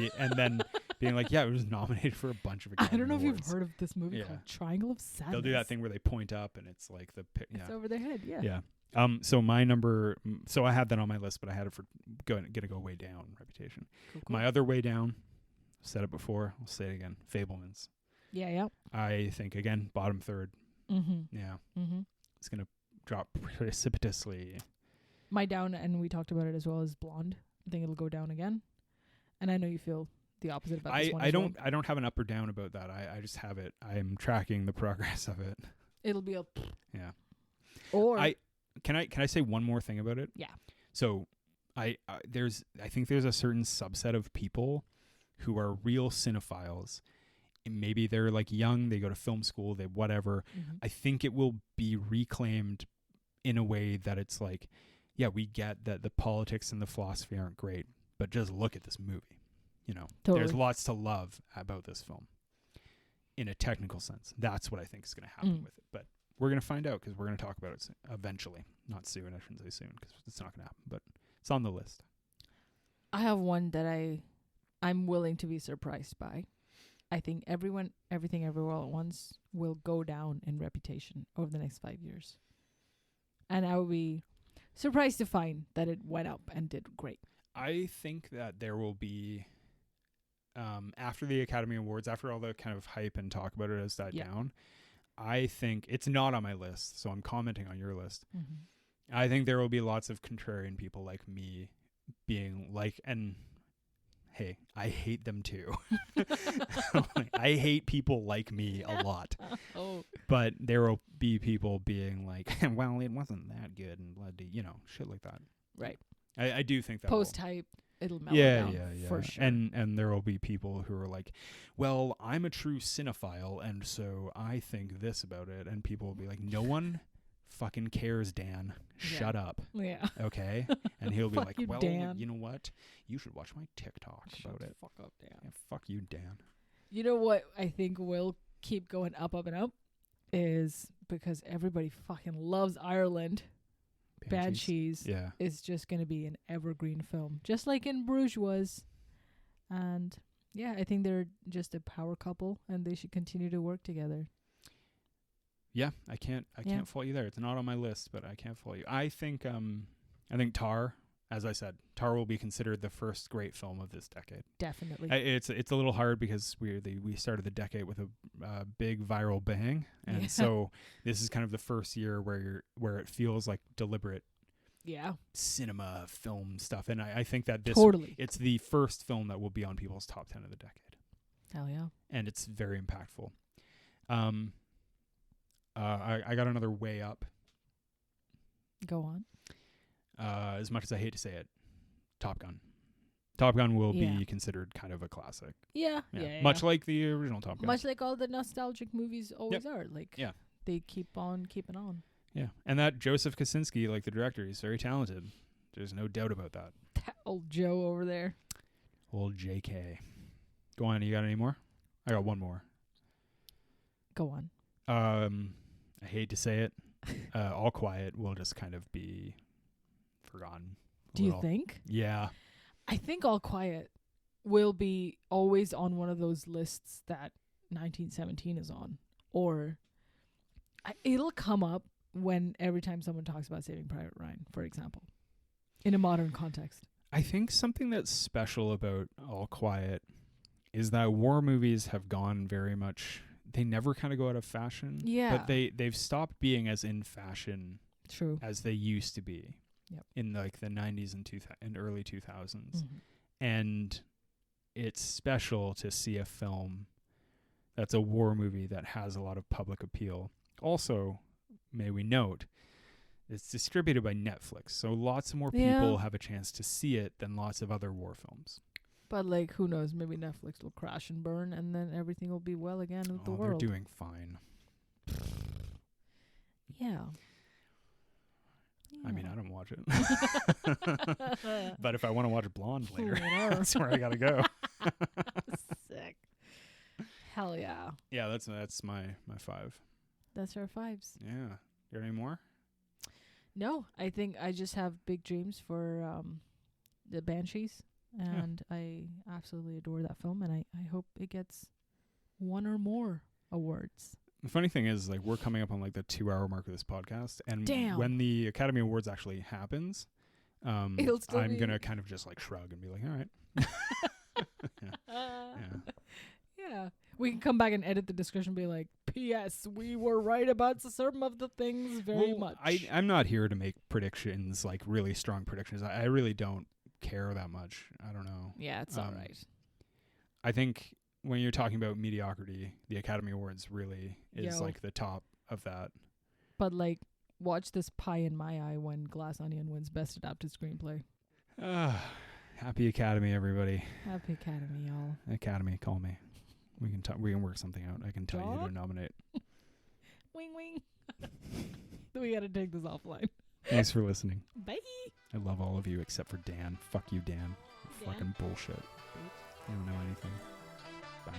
being like, "Yeah, it was nominated for a bunch of Academy I don't know Awards." if you've heard of this movie called Triangle of Sadness. They'll do that thing where they point up and it's it's over their head. Yeah. Yeah. So my number, so I had that on my list, but I had it for gonna go way down. Reputation. Cool. My other way down, said it before. I'll say it again. Fabelmans. Yeah. I think, again, bottom third. Mm-hmm. Yeah. Mm-hmm. It's going to drop precipitously. My down, and we talked about it as well, is Blonde. I think it'll go down again. And I know you feel the opposite about this one. I don't have an up or down about that. I just have it. I'm tracking the progress of it. It'll be a yeah. Or can I say one more thing about it? Yeah. So I think there's a certain subset of people who are real cinephiles. And maybe they're like young, they go to film school, they whatever. Mm-hmm. I think it will be reclaimed in a way that it's like, yeah, we get that the politics and the philosophy aren't great, but just look at this movie. You know, Totally. There's lots to love about this film in a technical sense. That's what I think is going to happen with it. But we're going to find out because we're going to talk about it eventually. Not soon. I shouldn't say soon because it's not going to happen, but it's on the list. I have one that I'm willing to be surprised by. I think Everything Everywhere All at Once will go down in reputation over the next 5 years. And I will be surprised to find that it went up and did great. I think that there will be, after the Academy Awards, after all the kind of hype and talk about it has died down, I think it's not on my list, so I'm commenting on your list. Mm-hmm. I think there will be lots of contrarian people like me being like, and hey, I hate them too. I hate people like me a lot. Oh. But there will be people being like, well, it wasn't that good, and shit like that. Right. I do think that post-hype, it'll mellow down for sure. And there will be people who are like, well, I'm a true cinephile, and so I think this about it. And people will be like, no one fucking cares, Dan. Shut up. Yeah. Okay? And he'll be like, you, well, Dan. You know what? You should watch my TikTok about it. Fuck up, Dan. Yeah, fuck you, Dan. You know what I think will keep going up and up is because everybody fucking loves Ireland. Banshees is just going to be an evergreen film, just like In Bruges was. And yeah, I think they're just a power couple and they should continue to work together. Yeah, I can't fault you there. It's not on my list, but I can't fault you. I think Tar, as I said, Tar will be considered the first great film of this decade. Definitely. It's a little hard because we started the decade with a big viral bang, and so this is kind of the first year where it feels like deliberate cinema film stuff, and I think that it's the first film that will be on people's top 10 of the decade. Hell yeah. And it's very impactful. I got another way up. Go on. As much as I hate to say it, Top Gun. Top Gun will be considered kind of a classic. Yeah. Much like the original Top Gun. Much like all the nostalgic movies always are. Like, they keep on keeping on. Yeah. And that Joseph Kosinski, like the director, he's very talented. There's no doubt about that. That old Joe over there. Old JK. Go on. You got any more? I got one more. Go on. I hate to say it. All Quiet will just kind of be forgotten. Do you think? Yeah. I think All Quiet will be always on one of those lists that 1917 is on. Or it'll come up every time someone talks about Saving Private Ryan, for example, in a modern context. I think something that's special about All Quiet is that war movies have gone very much... They never kind of go out of fashion. Yeah. But they've stopped being as in fashion as they used to be in like the 90s and early 2000s. Mm-hmm. And it's special to see a film that's a war movie that has a lot of public appeal. Also, may we note, it's distributed by Netflix. So lots more people have a chance to see it than lots of other war films. But, like, who knows? Maybe Netflix will crash and burn, and then everything will be well again with the world. They're doing fine. Yeah. I mean, I don't watch it. But if I want to watch Blonde later, that's where I got to go. Sick. Hell yeah. Yeah, that's my 5. That's our 5s. Yeah. You got any more? No, I think I just have big dreams for the Banshees. And I absolutely adore that film, and I hope it gets one or more awards. The funny thing is, like, we're coming up on like the 2-hour mark of this podcast, and when the Academy Awards actually happens, I'm gonna kind of just like shrug and be like, all right. Yeah. We can come back and edit the discussion and be like, P.S. We were right about some of the things very much. I'm not here to make predictions, like really strong predictions. I really don't care that much. I don't know. Yeah, it's all right. I think when you're talking about mediocrity, the Academy Awards really is like the top of that. But like, watch this pie in my eye when Glass Onion wins Best Adapted Screenplay. Happy Academy, everybody. Happy Academy, y'all. Academy, call me. We can work something out. I can tell you who to nominate. Wing wing. We gotta take this offline. Thanks for listening. Bye. I love all of you except for Dan. Fuck you, Dan. Dan? Fucking bullshit. You don't know anything. Bye.